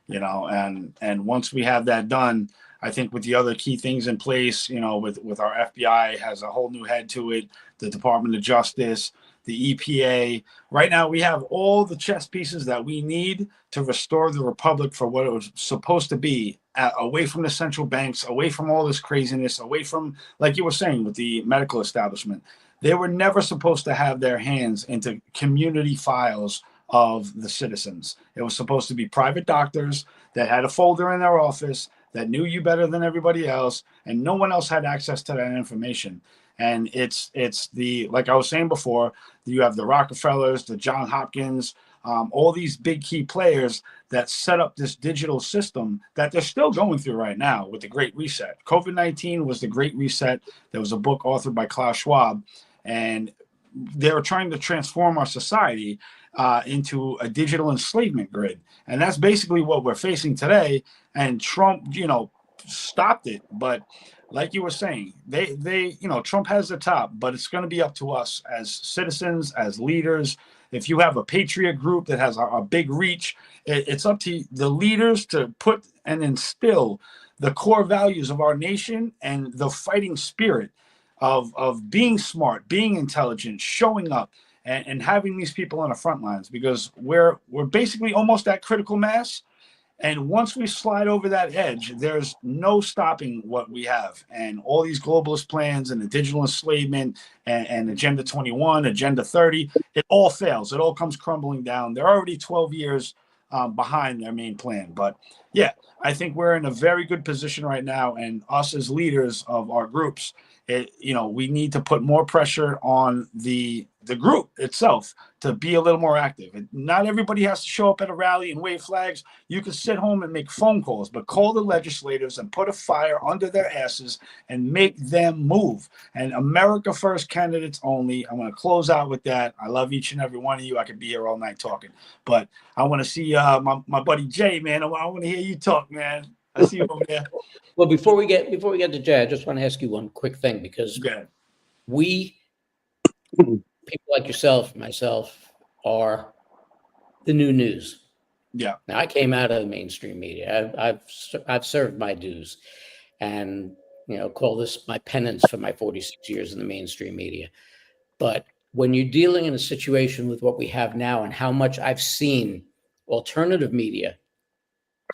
and once we have that done, I think with the other key things in place, with our FBI has a whole new head to it, the Department of Justice, the EPA. Right now, we have all the chess pieces that we need to restore the republic for what it was supposed to be, away from the central banks, away from all this craziness, away from, like you were saying, with the medical establishment. They were never supposed to have their hands into community files of the citizens. It was supposed to be private doctors that had a folder in their office that knew you better than everybody else, and no one else had access to that information. And it's like I was saying before, you have the Rockefellers, the John Hopkins, all these big key players that set up this digital system that they're still going through right now with the Great Reset. COVID-19 was the Great Reset. There was a book authored by Klaus Schwab, and they were trying to transform our society into a digital enslavement grid. And that's basically what we're facing today. And Trump, stopped it. But like you were saying, they Trump has the top, but it's going to be up to us as citizens, as leaders. If you have a patriot group that has a big reach, it's up to the leaders to put and instill the core values of our nation and the fighting spirit of being smart, being intelligent, showing up, and having these people on the front lines, because we're basically almost at critical mass. And once we slide over that edge, there's no stopping what we have. And all these globalist plans and the digital enslavement and Agenda 21, Agenda 30, it all fails. It all comes crumbling down. They're already 12 years behind their main plan. But yeah, I think we're in a very good position right now. And us as leaders of our groups, we need to put more pressure on the group itself to be a little more active. Not everybody has to show up at a rally and wave flags. You can sit home and make phone calls, but call the legislators and put a fire under their asses and make them move. And America First candidates only. I'm going to close out with that. I love each and every one of you. I could be here all night talking, but I want to see my buddy Jay, man. I want to hear you talk, man. I see you over there. Well, before we get to Jay, I just want to ask you one quick thing, because we, people like yourself, myself, are the new news. Yeah. Now, I came out of the mainstream media. I've served my dues, and call this my penance for my 46 years in the mainstream media. But when you're dealing in a situation with what we have now, and how much I've seen alternative media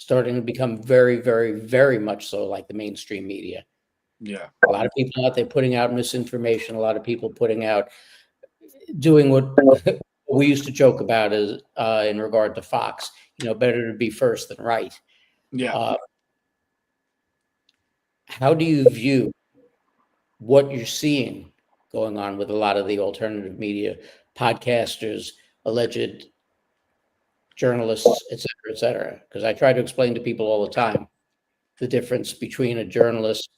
starting to become very, very, very much so like the mainstream media. Yeah. A lot of people out there putting out misinformation, a lot of people doing what we used to joke about as in regard to Fox, better to be first than right. Yeah. How do you view what you're seeing going on with a lot of the alternative media podcasters, alleged journalists, et cetera? Because I try to explain to people all the time the difference between a journalist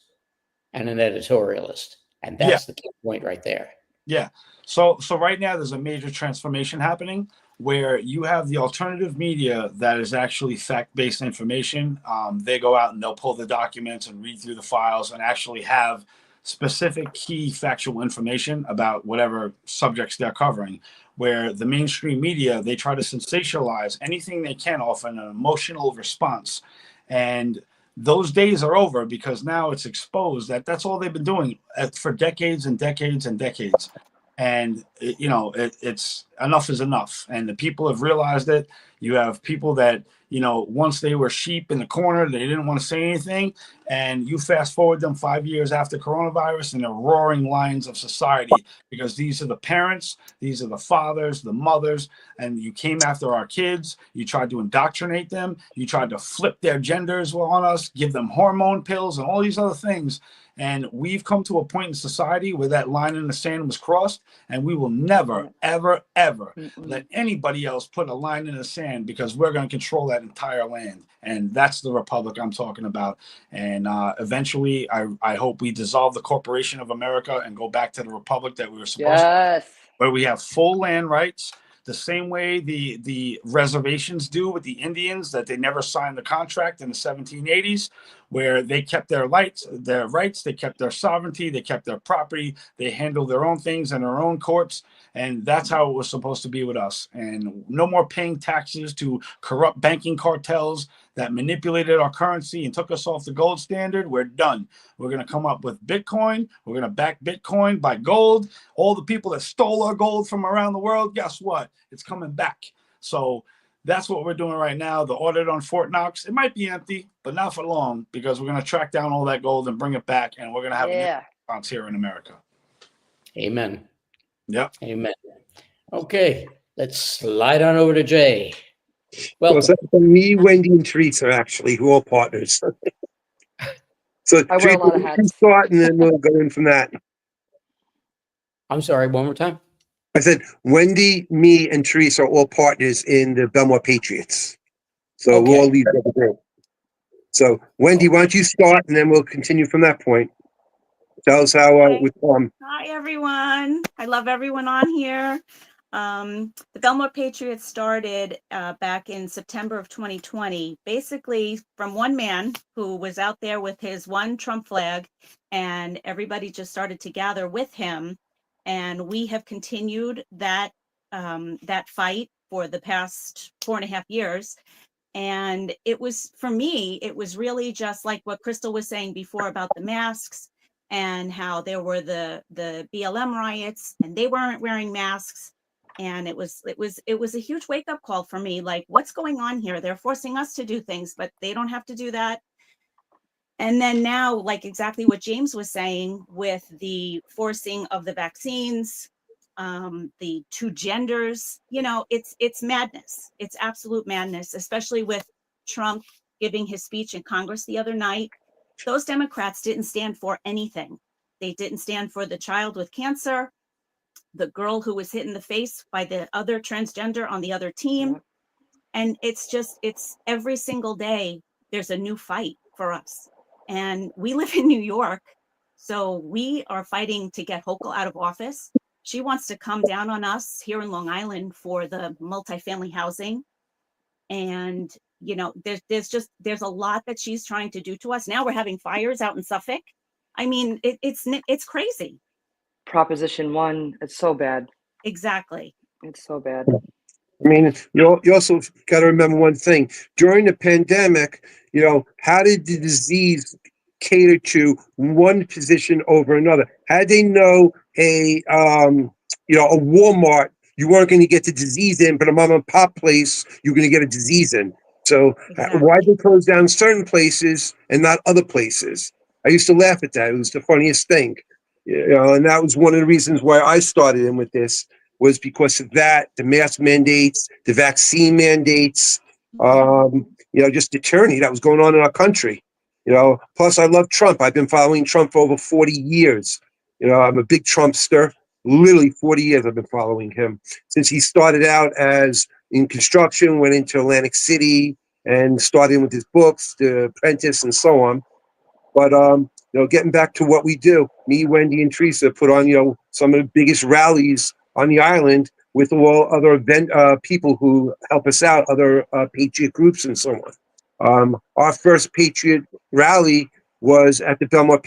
and an editorialist. And that's the key point right there. Yeah. So right now there's a major transformation happening where you have the alternative media that is actually fact-based information. They go out and they'll pull the documents and read through the files and actually have specific key factual information about whatever subjects they're covering, where the mainstream media, they try to sensationalize anything they can off an emotional response. And those days are over, because now it's exposed that that's all they've been doing for decades and decades and decades. And it's enough is enough, and the people have realized it. You have people that once they were sheep in the corner, they didn't want to say anything, and you fast forward them 5 years after coronavirus, and they're roaring lions of society, because these are the parents, these are the fathers, the mothers, and you came after our kids. You tried to indoctrinate them, you tried to flip their genders on us, give them hormone pills and all these other things. And we've come to a point in society where that line in the sand was crossed, and we will never, ever, ever let anybody else put a line in the sand, because we're going to control that entire land. And that's the republic I'm talking about. And eventually, I hope we dissolve the corporation of America and go back to the republic that we were supposed to, where we have full land rights, the same way the reservations do with the Indians, that they never signed the contract in the 1780s, where they kept their rights, they kept their sovereignty, they kept their property, they handled their own things in their own courts. And that's how it was supposed to be with us. And no more paying taxes to corrupt banking cartels that manipulated our currency and took us off the gold standard. We're done. We're going to come up with Bitcoin. We're going to back Bitcoin by gold. All the people that stole our gold from around the world, guess what? It's coming back. So that's what we're doing right now. The audit on Fort Knox, it might be empty, but not for long, because we're going to track down all that gold and bring it back, and we're going to have a response here in America. Amen. Yep. Amen. Okay, let's slide on over to Jay. Well, so me, Wendy, and Teresa, actually, who are partners. So I wear a lot of hats. Start, and then we'll go in from that. I'm sorry, one more time. I said Wendy, me, and Teresa are all partners in the Belmore Patriots. So we'll all leave the group. So Wendy, why don't you start, and then we'll continue from that point. Tell us how with Hi, everyone. I love everyone on here. The Belmore Patriots started back in September of 2020, basically from one man who was out there with his one Trump flag, and everybody just started to gather with him. And we have continued that fight for the past 4.5 years. And it was, for me, it was really just like what Crystal was saying before about the masks, and how there were the BLM riots and they weren't wearing masks. And it was a huge wake up call for me. Like, what's going on here? They're forcing us to do things, but they don't have to do that. And then now, like exactly what James was saying with the forcing of the vaccines, the two genders, it's madness. It's absolute madness, especially with Trump giving his speech in Congress the other night. Those Democrats didn't stand for anything. They didn't stand for the child with cancer, the girl who was hit in the face by the other transgender on the other team. And it's every single day, there's a new fight for us. And we live in New York, so we are fighting to get Hochul out of office. She wants to come down on us here in Long Island for the multifamily housing. And, you know, there's a lot that she's trying to do to us. Now we're having fires out in Suffolk. I mean, it's crazy. Proposition 1, it's so bad. Exactly. It's so bad. I mean, you also got to remember one thing. During the pandemic, you know, how did the disease cater to one position over another? How they know a Walmart, you weren't going to get the disease in, but a mom and pop place, you're going to get a disease in. So why they close down certain places and not other places? I used to laugh at that. It was the funniest thing. You know, and that was one of the reasons why I started in with this, was because of that, the mask mandates, the vaccine mandates, just the tyranny that was going on in our country. You know, plus I love Trump. I've been following Trump for over 40 years. You know, I'm a big Trumpster. Literally 40 years I've been following him. Since he started out as in construction, went into Atlantic City and started with his books, The Apprentice and so on. But, getting back to what we do, me, Wendy, and Teresa put on, some of the biggest rallies on the island with all other people who help us out, other Patriot groups and so on. Our first Patriot rally was at the Belmore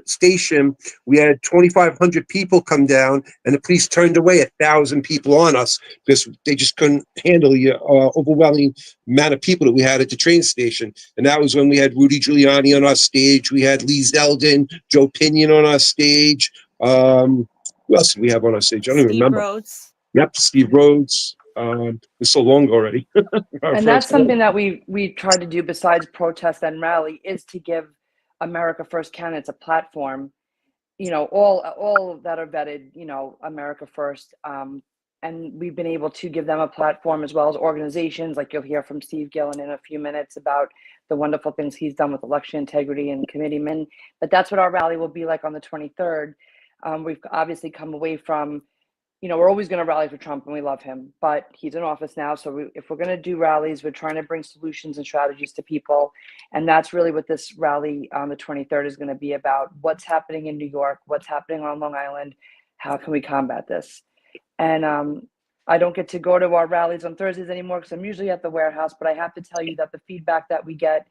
station. We had 2,500 people come down, and the police turned away 1,000 people on us because they just couldn't handle the overwhelming amount of people that we had at the train station. And that was when we had Rudy Giuliani on our stage. We had Lee Zeldin, Joe Pinion on our stage. Who else did we have on our stage? I don't even remember. Rhodes. Yep, Steve Rhodes. It's so long already. And that's something that we tried to do besides protest and rally, is to give America First candidates a platform, all that are vetted, America First. And we've been able to give them a platform, as well as organizations, like you'll hear from Steve Gillen in a few minutes about the wonderful things he's done with election integrity and committeemen. But that's what our rally will be like on the 23rd. We've obviously come away from, we're always going to rally for Trump, and we love him, but he's in office now. So if we're going to do rallies, we're trying to bring solutions and strategies to people. And that's really what this rally on the 23rd is going to be about. What's happening in New York? What's happening on Long Island? How can we combat this? And I don't get to go to our rallies on Thursdays anymore because I'm usually at the warehouse, but I have to tell you that the feedback that we get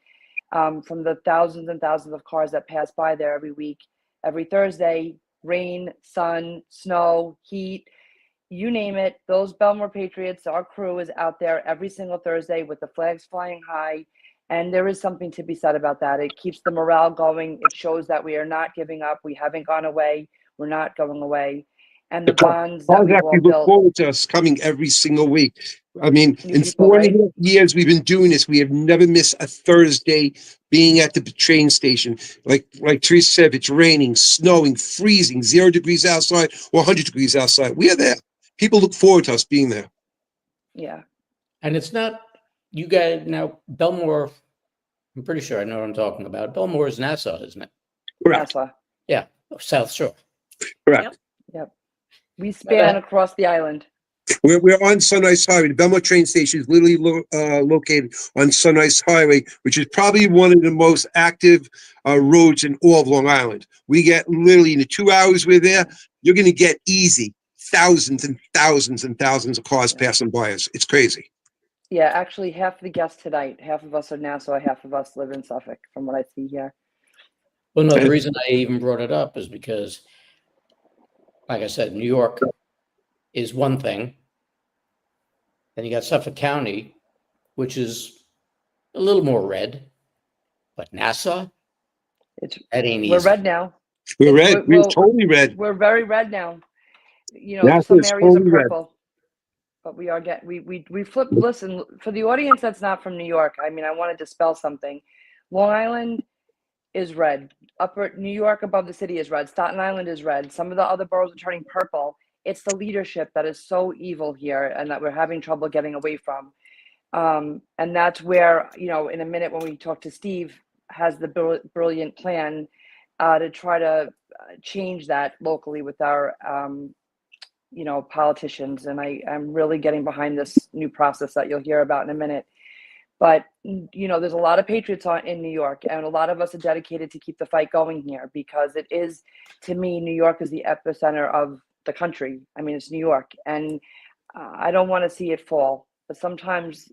from the thousands and thousands of cars that pass by there every week, every Thursday, rain, sun, snow, heat, you name it, those Belmore Patriots, our crew is out there every single Thursday with the flags flying high. And there is something to be said about that. It keeps the morale going. It shows that we are not giving up. We haven't gone away. We're not going away. And the bonds that we've all look built. forward to us coming every single week. I mean, in 4.5 years we've been doing this, we have never missed a Thursday being at the train station. Like Teresa said, if it's raining, snowing, freezing, 0 degrees outside or 100 degrees outside, we are there. People look forward to us being there. Yeah. And it's not, you guys, now Belmore, I'm pretty sure I know what I'm talking about. Belmore is Nassau, isn't it? Correct. Nassau. Yeah, South Shore. Correct. Yep. We span across the island. We're on Sunrise Highway. The Belmore train station is literally located on Sunrise Highway, which is probably one of the most active roads in all of Long Island. We get literally in the 2 hours we're there, you're going to get easy thousands and thousands and thousands of cars passing by us. It's crazy. Yeah, actually, half of the guests tonight, half of us are Nassau, half of us live in Suffolk, from what I see here. Well, no, the reason I even brought it up is because, like I said, New York is one thing. Then you got Suffolk County, which is a little more red. But Nassau? That ain't easy. We're red now. We're red. We're totally red. We're very red now. Nassau Some is areas are totally red. purple. But we are we flip. Listen, for the audience that's not from New York, I mean, I want to dispel something. Long Island is red. Upper New York above the city is red. Staten Island is red. Some of the other boroughs are turning purple. It's the leadership that is so evil here and that we're having trouble getting away from. And that's where, in a minute when we talk to Steve, has the brilliant plan to try to change that locally with our politicians. And I'm really getting behind this new process that you'll hear about in a minute. But there's a lot of patriots in New York, and a lot of us are dedicated to keep the fight going here, because it is, to me, New York is the epicenter of the country. I mean, it's New York, and I don't want to see it fall. But sometimes,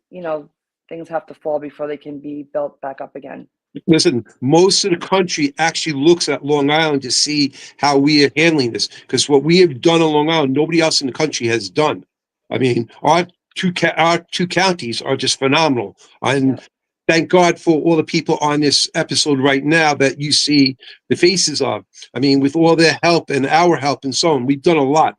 things have to fall before they can be built back up again. Listen, most of the country actually looks at Long Island to see how we are handling this, because what we have done on Long Island, nobody else in the country has done. I mean, our two counties are just phenomenal. And thank God for all the people on this episode right now that you see the faces of. I mean, with all their help and our help and so on, we've done a lot.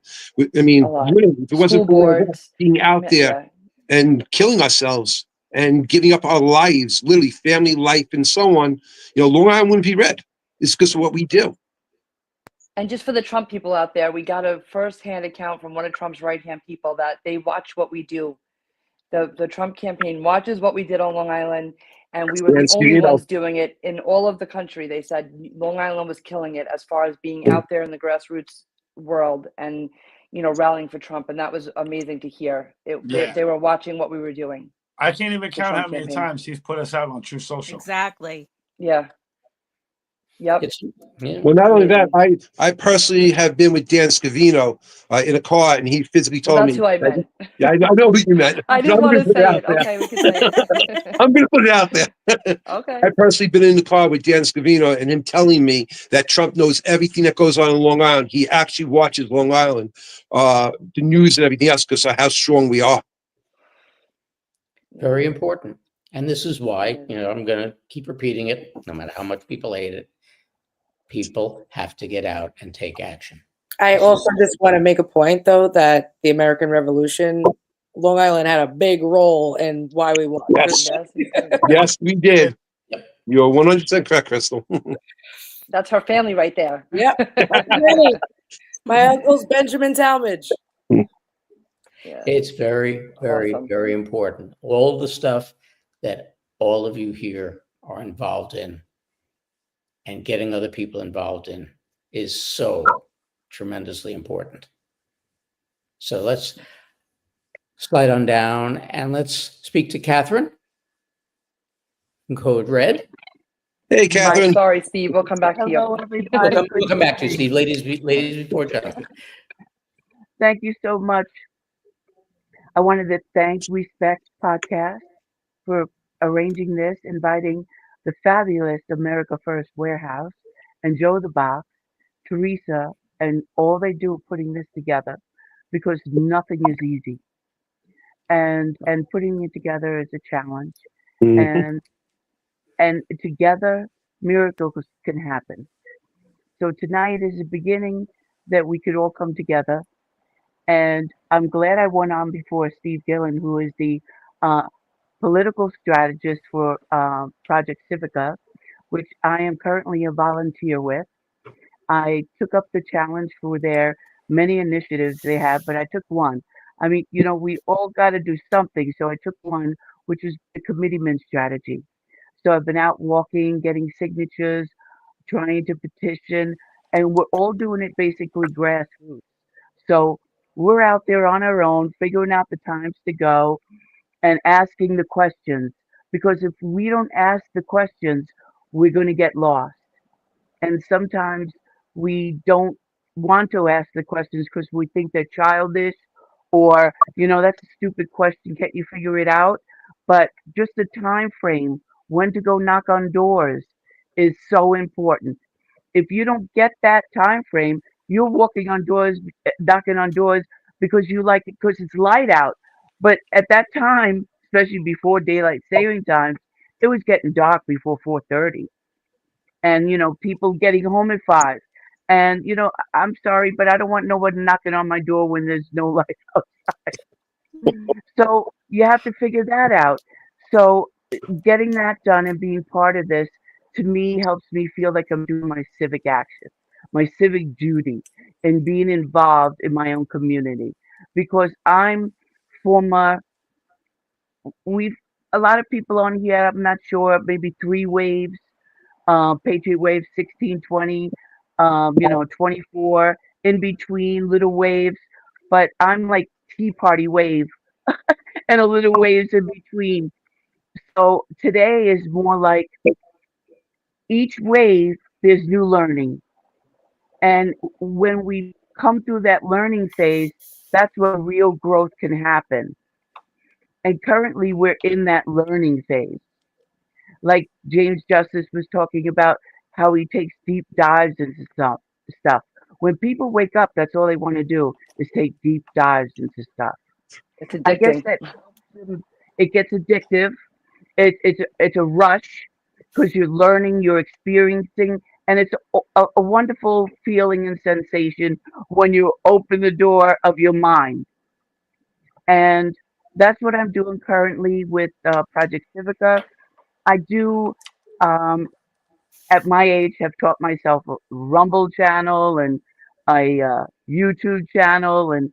I mean, really, if it wasn't for being out there and killing ourselves and giving up our lives, literally family life and so on, Long Island wouldn't be red. It's because of what we do. And just for the Trump people out there, we got a firsthand account from one of Trump's right-hand people that they watch what we do. The Trump campaign watches what we did on Long Island, and we were the only ones doing it in all of the country. They said Long Island was killing it as far as being out there in the grassroots world and, rallying for Trump. And that was amazing to hear. They were watching what we were doing. I can't even count how many times he's put us out on True Social. Exactly. Yeah. Yep. Well, not only that, I personally have been with Dan Scavino in a car, and he physically told me. That's who I meant. Yeah, I know who you meant. I didn't want to say it. Okay, we can say it. I'm going to put it out there. Okay. I've personally been in the car with Dan Scavino and him telling me that Trump knows everything that goes on in Long Island. He actually watches Long Island, the news and everything else, because of how strong we are. Very important. And this is why, I'm going to keep repeating it, no matter how much people hate it. People have to get out and take action. I also just want to make a point, though, that the American Revolution, Long Island had a big role in why we won. Yes, yes, we did. You're 100% correct, Crystal. That's her family right there. Yep. My uncle's Benjamin Talmadge. It's very, very, very important. All the stuff that all of you here are involved in and getting other people involved in is so tremendously important. So let's slide on down and let's speak to Catherine in Code Red. Hey, Catherine. Sorry, Steve. We'll come back to you. We'll come back to you, Steve. Ladies before gentlemen. Thank you so much. I wanted to thank Respect Podcast for arranging this, inviting the fabulous America First Warehouse and Joe the Box, Teresa, and all they do putting this together, because nothing is easy. And putting it together is a challenge. And together miracles can happen. So tonight is the beginning that we could all come together. And I'm glad I went on before Steve Gillen, who is the political strategist for Project Civica, which I am currently a volunteer with. I took up the challenge for their many initiatives they have, but I took one. I mean, we all got to do something. So I took one, which is the committeeman strategy. So I've been out walking, getting signatures, trying to petition, and we're all doing it basically grassroots. So we're out there on our own, figuring out the times to go and asking the questions. Because if we don't ask the questions, we're going to get lost. And sometimes we don't want to ask the questions because we think they're childish, or, that's a stupid question. Can't you figure it out? But just the time frame, when to go knock on doors, is so important. If you don't get that time frame, you're walking on doors, knocking on doors because you like it because it's light out. But at that time, especially before daylight saving time, it was getting dark before 4:30. And, people getting home at 5. And, I'm sorry, but I don't want nobody knocking on my door when there's no light outside. So you have to figure that out. So getting that done and being part of this, to me, helps me feel like I'm doing my civic action, my civic duty, and being involved in my own community. Because I'm former, a lot of people on here, I'm not sure, maybe 3 waves, Patriot Wave 1620, 24 in between little waves, but I'm like Tea Party wave and a little waves in between. So today is more like each wave, there's new learning. And when we come through that learning phase, that's where real growth can happen. And currently, we're in that learning phase. Like James Justice was talking about how he takes deep dives into stuff. When people wake up, that's all they want to do is take deep dives into stuff. It's I guess addicting. that it gets addictive. It's a rush because you're learning, you're experiencing, and it's a wonderful feeling and sensation when you open the door of your mind. And that's what I'm doing currently with Project Civica. I do, at my age, have taught myself a Rumble channel and a YouTube channel and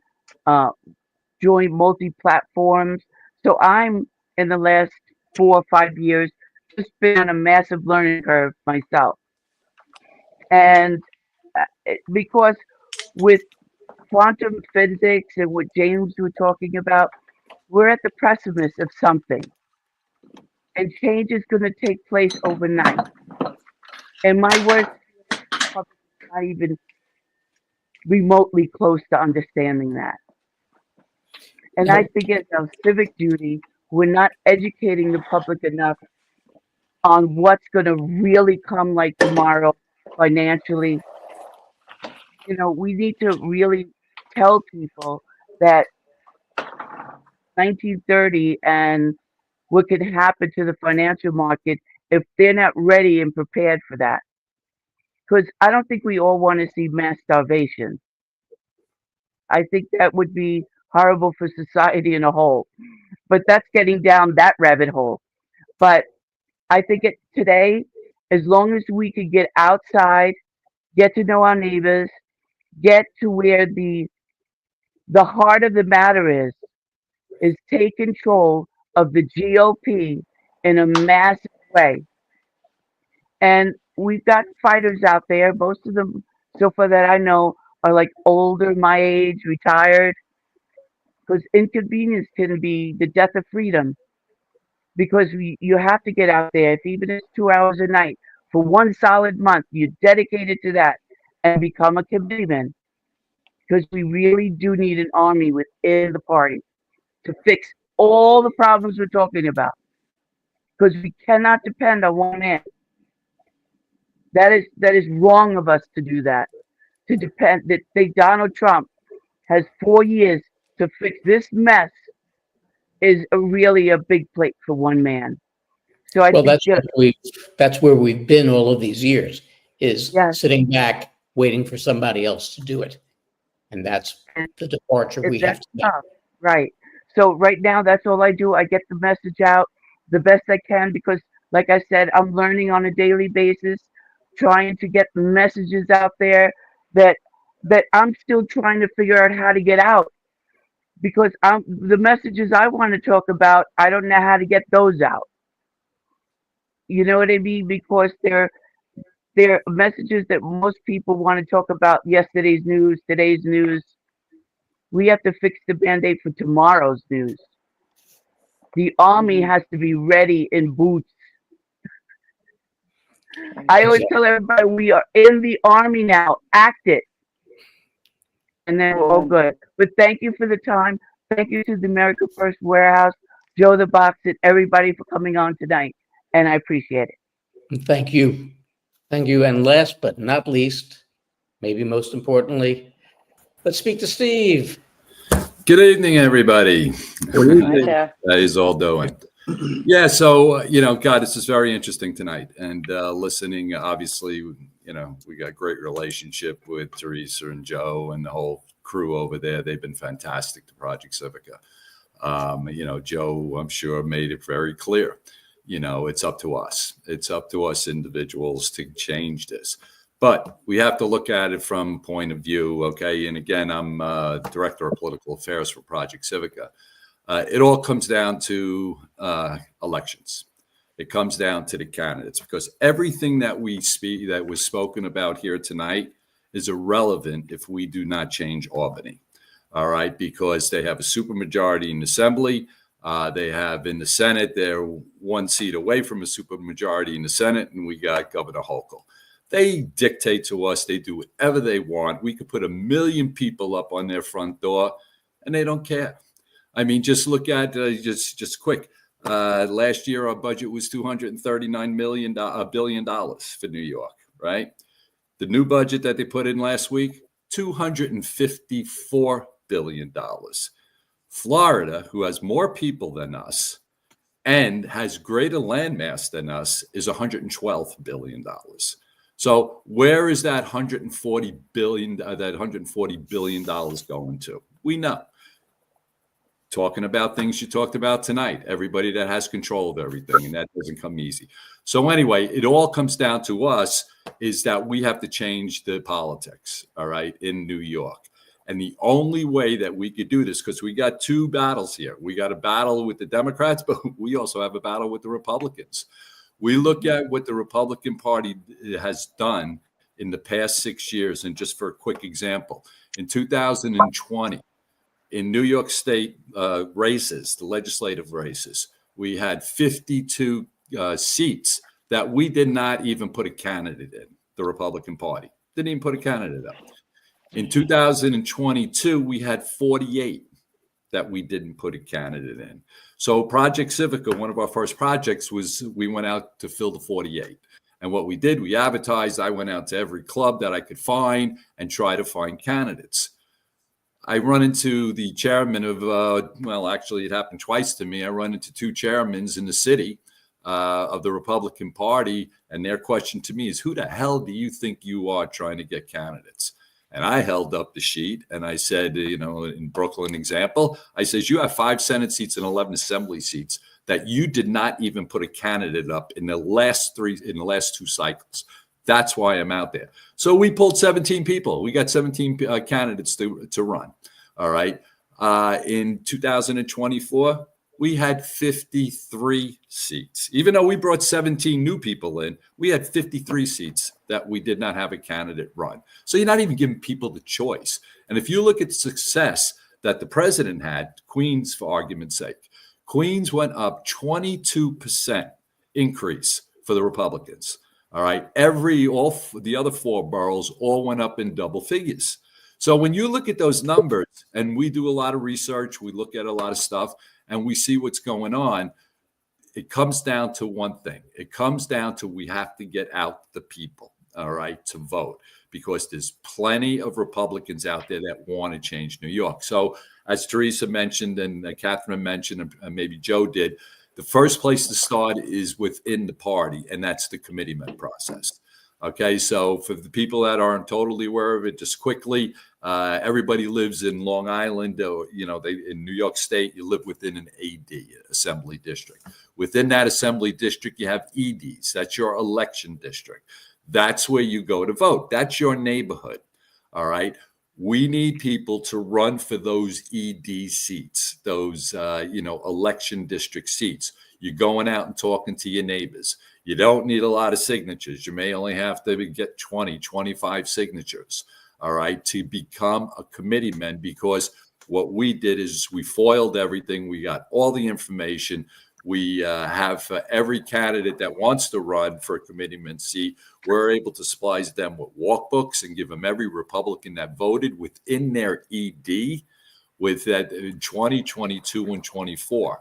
joined multi-platforms. So I'm in the last 4 or 5 years just been on a massive learning curve myself. And because with quantum physics and what James was talking about, we're at the precipice of something. And change is going to take place overnight. And my work is not even remotely close to understanding that. And I think it's our civic duty. We're not educating the public enough on what's going to really come like tomorrow financially. We need to really tell people that 1930 and what could happen to the financial market if they're not ready and prepared for that. Because I don't think we all want to see mass starvation. I think that would be horrible for society in a whole. But that's getting down that rabbit hole. But I think today, as long as we could get outside, get to know our neighbors, get to where the heart of the matter is take control of the GOP in a massive way. And we've got fighters out there. Most of them, so far that I know, are like older, my age, retired. Because inconvenience can be the death of freedom. Because you have to get out there, even if it's 2 hours a night, for 1 solid month. You're dedicated to that and become a committeeman. Because we really do need an army within the party to fix all the problems we're talking about. Because we cannot depend on one man. That is wrong of us to do that. To depend that Donald Trump has 4 years to fix this mess is really a big plate for one man. So I think that's where we've been all of these years, is Yes. sitting back waiting for somebody else to do it. And that's the departure we have to make. Right. So right now, that's all I do. I get the message out the best I can because, like I said, I'm learning on a daily basis, trying to get the messages out there that I'm still trying to figure out how to get out. Because the messages I want to talk about, I don't know how to get those out. You know what I mean? Because they're messages that most people want to talk about yesterday's news, today's news. We have to fix the Band-Aid for tomorrow's news. The army has to be ready in boots. I always tell everybody we are in the army now. Act it. And then we're all good. But thank you for the time. Thank you to the America First Warehouse, Joe the Box, and everybody for coming on tonight. And I appreciate it. Thank you. Thank you. And last but not least, maybe most importantly, let's speak to Steve. Good evening, everybody. How is all doing? Yeah, so, God, this is very interesting tonight. And listening, obviously, we got a great relationship with Teresa and Joe and the whole crew over there. They've been fantastic to Project Civica. Joe, I'm sure, made it very clear. It's up to us. It's up to us individuals to change this. But we have to look at it from point of view, okay? And again, I'm Director of Political Affairs for Project Civica. It all comes down to elections. It comes down to the candidates, because everything that that was spoken about here tonight is irrelevant if we do not change Albany. All right, because they have a supermajority in the Assembly. They have in the Senate, they're one seat away from a supermajority in the Senate, and we got Governor Hochul. They dictate to us. They do whatever they want. We could put 1 million people up on their front door, and they don't care. I mean, just look at just quick. Last year, our budget was $239 billion for New York, right? The new budget that they put in last week, $254 billion. Florida, who has more people than us and has greater landmass than us, is $112 billion. So where is that $140 billion going to? We know. Talking about things you talked about tonight, everybody that has control of everything, and that doesn't come easy. So anyway, it all comes down to us is that we have to change the politics, all right, in New York. And the only way that we could do this, because we got two battles here. We got a battle with the Democrats, but we also have a battle with the Republicans. We look at what the Republican Party has done in the past 6 years. And just for a quick example, in 2020, in New York State races, the legislative races, we had 52 seats that we did not even put a candidate in, the Republican Party. Didn't even put a candidate up. In 2022, we had 48 that we didn't put a candidate in. So Project Civica, one of our first projects, was we went out to fill the 48. And what we did, we advertised. I went out to every club that I could find and try to find candidates. I run into the chairman of, well, actually, it happened twice to me. I run into two chairmen in the city of the Republican Party, and their question to me is, who the hell do you think you are trying to get candidates? And I held up the sheet and I said, you know, in Brooklyn example, I says, you have 5 Senate seats and 11 Assembly seats that you did not even put a candidate up in the last 2 cycles. That's why I'm out there. So we pulled 17 people. We got 17 candidates to run. All right. In 2024, we had 53 seats. Even though we brought 17 new people in, we had 53 seats that we did not have a candidate run. So you're not even giving people the choice. And if you look at the success that the president had, Queens, for argument's sake, Queens went up 22% increase for the Republicans. All right. All the other 4 boroughs all went up in double figures. So when you look at those numbers, and we do a lot of research, we look at a lot of stuff, and we see what's going on, it comes down to one thing. It comes down to we have to get out the people, all right, to vote, because there's plenty of Republicans out there that want to change New York. So as Teresa mentioned and Catherine mentioned, and maybe Joe did, the first place to start is within the party, and that's the committeeman process. Okay, so for the people that aren't totally aware of it, just quickly, everybody lives in Long Island, or, you know, in New York State, you live within an AD, Assembly District. Within that Assembly District, you have EDs. That's your election district. That's where you go to vote. That's your neighborhood. All right. We need people to run for those ED seats, those, election district seats. You're going out and talking to your neighbors. You don't need a lot of signatures. You may only have to get 20, 25 signatures, all right, to become a committeeman, because what we did is we foiled everything. We got all the information. We have every candidate that wants to run for a committeeman seat, we're able to supply them with walkbooks and give them every Republican that voted within their ED with that in 20, 22, and 24.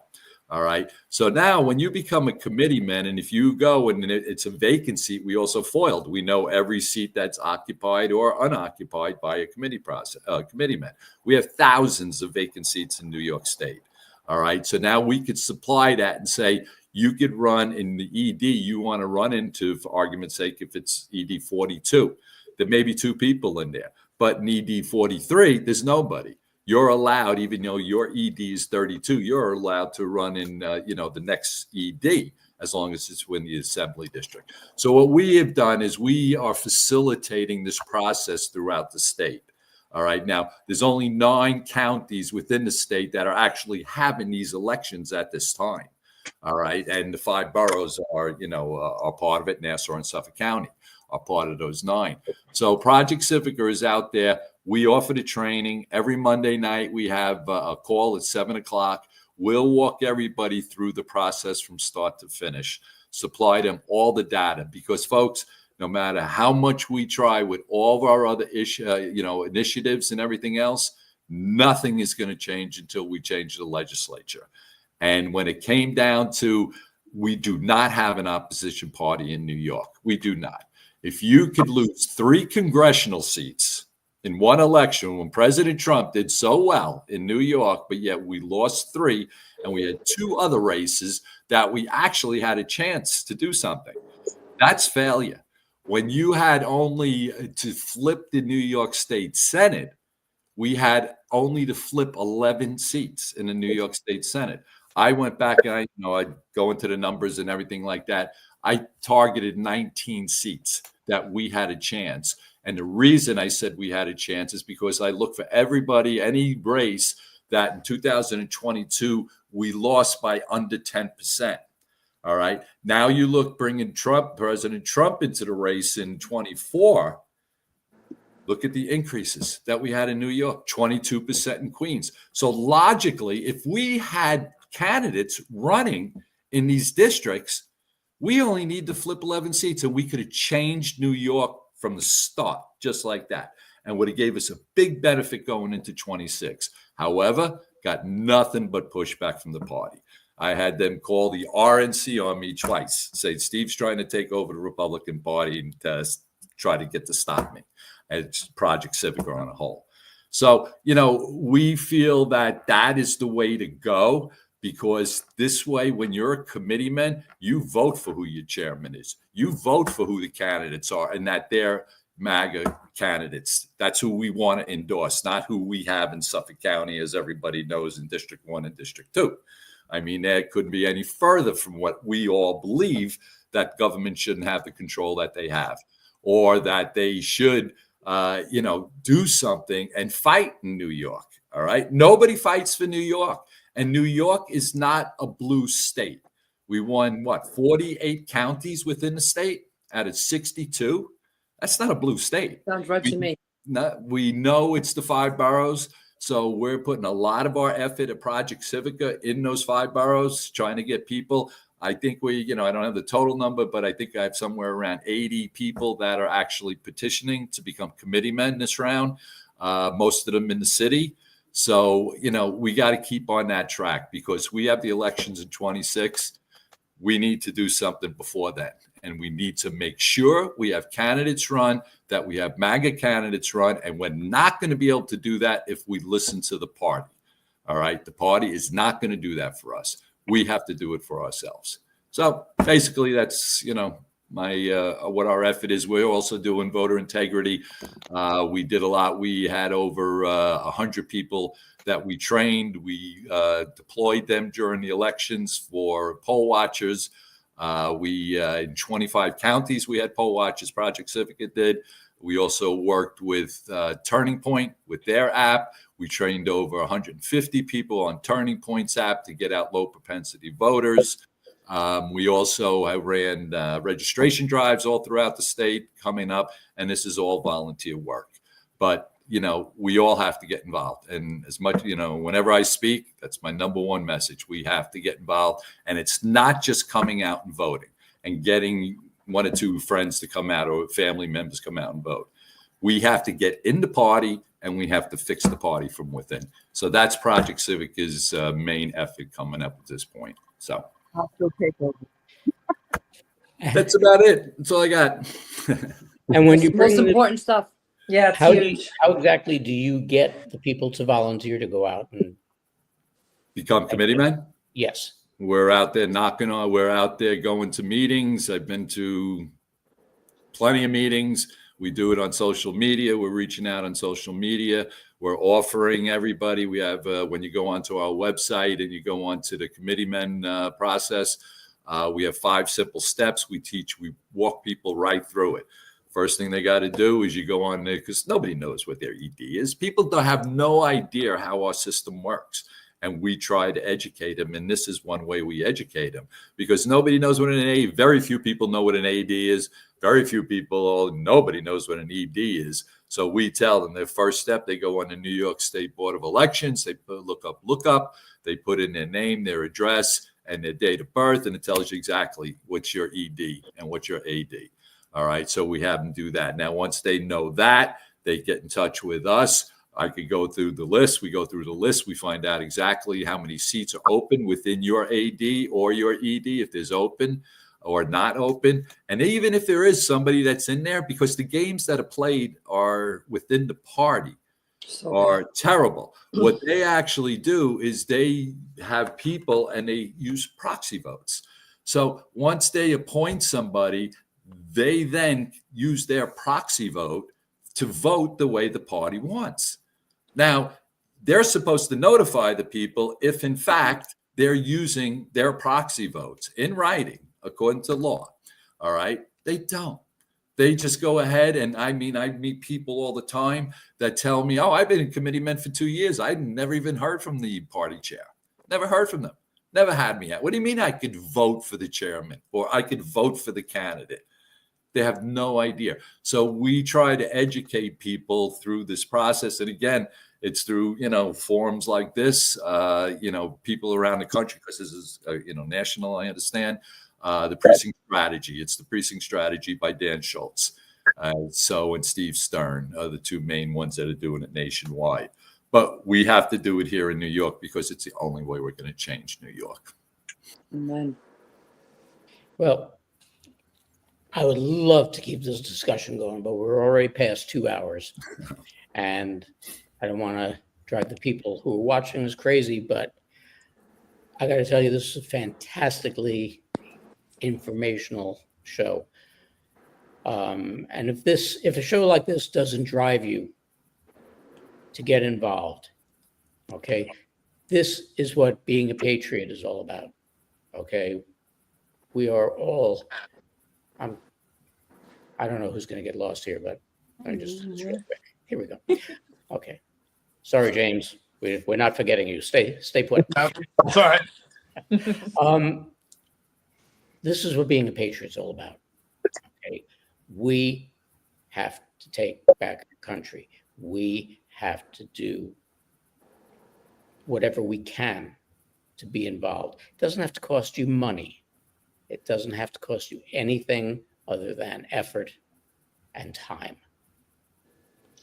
All right. So now when you become a committeeman, and if you go and it's a vacant seat, we also foiled. We know every seat that's occupied or unoccupied by a committeeman. We have thousands of vacant seats in New York State. All right. So now we could supply that and say, you could run in the ED you want to run into, for argument's sake, if it's ED 42, there may be 2 people in there. But in ED 43, there's nobody. You're allowed, even though your ED is 32, you're allowed to run in, the next ED, as long as it's within the Assembly District. So what we have done is we are facilitating this process throughout the state. All right. Now, there's only 9 counties within the state that are actually having these elections at this time. All right. And the 5 boroughs are, are part of it. Nassau and Suffolk County are part of those 9. So Project Civica is out there. We offer the training every Monday night. We have a call at 7:00. We'll walk everybody through the process from start to finish, supply them all the data, because folks, no matter how much we try with all of our other initiatives and everything else, nothing is going to change until we change the legislature. And when it came down to, we do not have an opposition party in New York. We do not. If you could lose 3 congressional seats in one election, when President Trump did so well in New York, but yet we lost 3, and we had 2 other races that we actually had a chance to do something, that's failure. When you had only to flip the New York State Senate, we had only to flip 11 seats in the New York State Senate. I went back and I go into the numbers and everything like that. I targeted 19 seats that we had a chance. And the reason I said we had a chance is because I look for everybody, any race that in 2022, we lost by under 10%. All right. Now you look, bringing President Trump into the race in 24. Look at the increases that we had in New York, 22% in Queens. So logically, if we had candidates running in these districts, we only need to flip 11 seats, and we could have changed New York from the start, just like that, and would have gave us a big benefit going into 26. However, got nothing but pushback from the party. I had them call the RNC on me twice, say Steve's trying to take over the Republican Party and try to get to stop me. And it's Project Civica on a whole. So, we feel that that is the way to go, because this way, when you're a committeeman, you vote for who your chairman is. You vote for who the candidates are, and that they're MAGA candidates. That's who we want to endorse, not who we have in Suffolk County, as everybody knows, in District 1 and District 2. I mean, that couldn't be any further from what we all believe, that government shouldn't have the control that they have, or that they should do something and fight in New York. All right. Nobody fights for New York. And New York is not a blue state. We won 48 counties within the state out of 62. That's not a blue state. Sounds right to me. We know it's the 5 boroughs. So we're putting a lot of our effort at Project Civica in those 5 boroughs, trying to get people. I think I don't have the total number, but I think I have somewhere around 80 people that are actually petitioning to become committeemen this round, most of them in the city. So, we got to keep on that track, because we have the elections in 26. We need to do something before that. And we need to make sure we have candidates run, that we have MAGA candidates run. And we're not going to be able to do that if we listen to the party. All right. The party is not going to do that for us. We have to do it for ourselves. So basically, that's, my what our effort is. We're also doing voter integrity. We did a lot. We had over 100 people that we trained. We deployed them during the elections for poll watchers. We in 25 counties, we had poll watchers. Project Civica did. We also worked with Turning Point with their app. We trained over 150 people on Turning Point's app to get out low propensity voters. We also ran registration drives all throughout the state coming up, and this is all volunteer work. But, we all have to get involved. And as much, whenever I speak, that's my number one message. We have to get involved. And it's not just coming out and voting and getting 1 or 2 friends to come out or family members come out and vote. We have to get in the party, and we have to fix the party from within. So that's Project Civica's main effort coming up at this point. So. I'll still take over. That's about it. That's all I got. And when you Most bring important stuff. Yeah, it's how huge. exactly do you get the people to volunteer to go out and Become committeemen? yes? We're out there we're out there going to meetings. I've been to plenty of meetings. We do it on social media. We're reaching out on social media. We're offering everybody. We have, when you go onto our website and you go onto the committeemen process, we have 5 simple steps. We walk people right through it. First thing they got to do is you go on there, because nobody knows what their ED is. People don't have no idea how our system works. and we try to educate them. And this is one way we educate them, because nobody knows what very few people know what an AD is. Very few people, nobody knows what an ED is. So we tell them their first step, they go on the New York State Board of Elections, they look up, they put in their name, their address, and their date of birth, and it tells you exactly what's your ED and what's your AD. All right, so we have them do that. Now, once they know that, they get in touch with us. I could go through the list. We go through the list. We find out exactly how many seats are open within your AD or your ED, if there's open or not open. And even if there is somebody that's in there, because the games that are played are within the party are terrible. What they actually do is they have people and they use proxy votes. So once they appoint somebody, they then use their proxy vote to vote the way the party wants. Now, they're supposed to notify the people if, in fact, they're using their proxy votes in writing, according to law. All right? They don't. They just go ahead, and I meet people all the time that tell me, oh, I've been in committeeman for 2 years. I never even heard from the party chair. Never heard from them. Never had me yet. What do you mean I could vote for the chairman or I could vote for the candidate? They have no idea. So we try to educate people through this process. And again, it's through, forums like this, people around the country, because this is, national, I understand. The precinct strategy. It's the precinct strategy by Dan Schultz. And Steve Stern are the two main ones that are doing it nationwide. But we have to do it here in New York because it's the only way we're going to change New York. Amen. Well, I would love to keep this discussion going, but we're already past 2 hours. And I don't want to drive the people who are watching this crazy, but I got to tell you, this is a fantastically informational show. And if a show like this doesn't drive you to get involved, okay, this is what being a patriot is all about. Okay, we are all. I don't know who's going to get lost here, but I just here we go. Okay, sorry, James. We're not forgetting you. Stay put. That's all right. This is what being a patriot is all about. Okay, we have to take back the country. We have to do whatever we can to be involved. It doesn't have to cost you money. It doesn't have to cost you anything other than effort and time.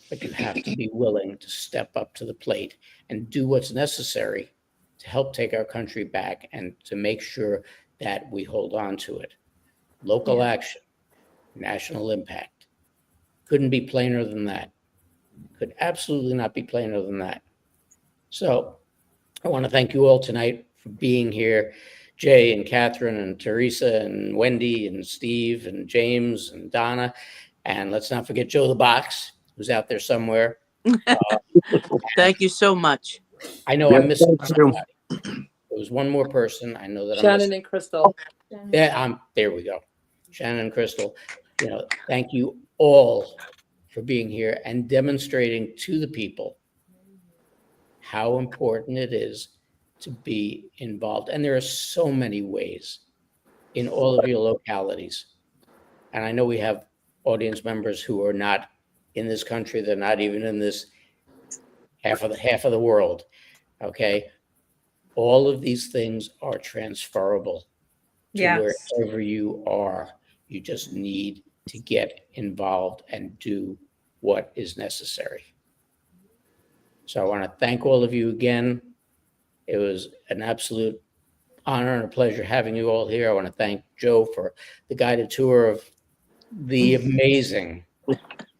But you have to be willing to step up to the plate and do what's necessary to help take our country back and to make sure that we hold on to it. Local action, national impact. Couldn't be plainer than that. Could absolutely not be plainer than that. So I want to thank you all tonight for being here. Jay and Catherine and Teresa and Wendy and Steve and James and Donna. And let's not forget Joe the Box, who's out there somewhere. Thank you so much. I know I'm missing somebody. There was one more person. I know that Shannon and Crystal. Yeah, there we go. Shannon and Crystal. Thank you all for being here and demonstrating to the people how important it is to be involved. And there are so many ways in all of your localities. And I know we have audience members who are not in this country. They're not even in this half of the world. Okay. All of these things are transferable to wherever you are. You just need to get involved and do what is necessary. So I want to thank all of you again. It was an absolute honor and a pleasure having you all here. I want to thank Joe for the guided tour of the amazing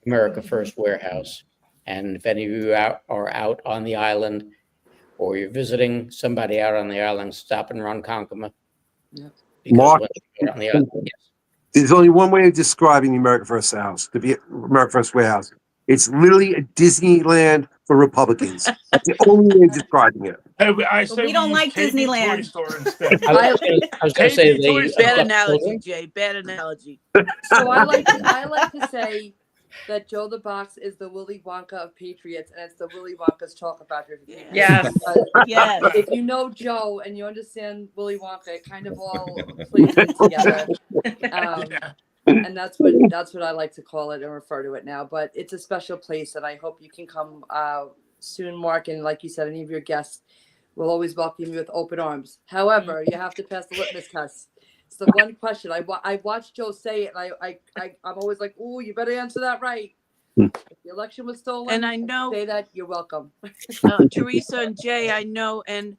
America First Warehouse. And if any of you are out on the island or you're visiting somebody out on the island, stop and run Ronkonkoma. Mark, On the island, yes. there's only one way of describing the America First House, the America First Warehouse. It's literally a Disneyland for Republicans. That's the only way of describing it. I say we don't like use KB Disneyland. Toy Store instead. I was going to say Bad analogy, Jay. Bad analogy. So I like to say that Joe the Box is the Willy Wonka of Patriots, and it's the Willy Wonka's chocolate factory. Yes. Yes. If you know Joe and you understand Willy Wonka, it kind of all plays in together. And that's what I like to call it and refer to it now. But it's a special place, and I hope you can come soon, Mark. And like you said, any of your guests will always welcome you with open arms. However, you have to pass the litmus test. It's the one question. I watched Joe say it, and I'm always like, "Ooh, you better answer that right." If the election was stolen, And I know, say that, you're welcome. Teresa and Jay, I know, and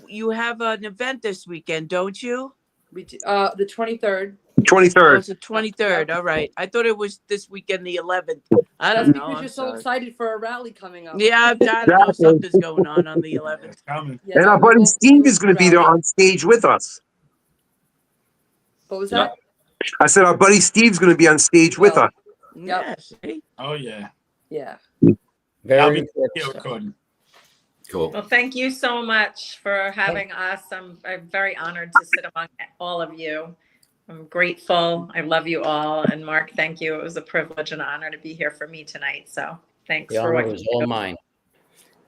you have an event this weekend, don't you? We do, the 23rd. 23rd. Oh, it's the 23rd. All right. I thought it was this weekend, the 11th. I That's don't know. because I'm you're so sorry. excited for a rally coming up. Yeah, I don't know. Something's going on the 11th. Yeah, And our we buddy will- Steve is going to be there on stage with us. What was that? I said our buddy Steve's going to be on stage with us. Yep. Oh yeah. Yeah. I'll Very be important here stuff. recording. Cool. Well, thank you so much for having us. I'm very honored to sit among all of you. I'm grateful. I love you all. And Mark, thank you. It was a privilege and honor to be here for me tonight. So thanks The for honor what you was all do. mine.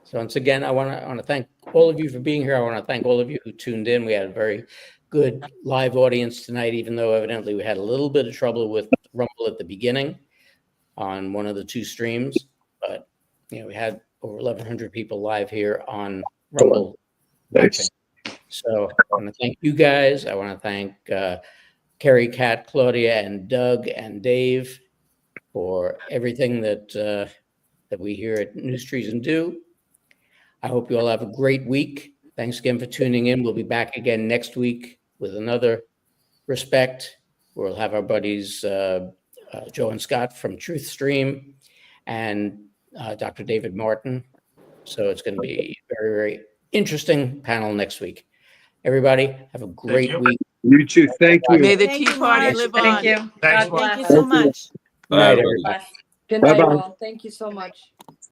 So once again, I want to thank all of you for being here. I want to thank all of you who tuned in. We had a very good live audience tonight, even though evidently we had a little bit of trouble with Rumble at the beginning on one of the two streams. But we had over 1,100 people live here on Rumble. Nice. So I want to thank you guys. I want to thank Carrie, Kat, Claudia, and Doug and Dave for everything that we here at News Trees and Do. I hope you all have a great week. Thanks again for tuning in. We'll be back again next week with another Respect. We'll have our buddies Joe and Scott from Truth Stream and Dr. David Martin. So it's going to be a very, very interesting panel next week. Everybody, have a great week. You too. Thank you. May the Thank Tea you, Party Mark. live Thank on. you. Thanks, God Mark. Thank you bless. so much. Good night, Bye, everybody. Good night, Bye-bye. all. Thank you so much.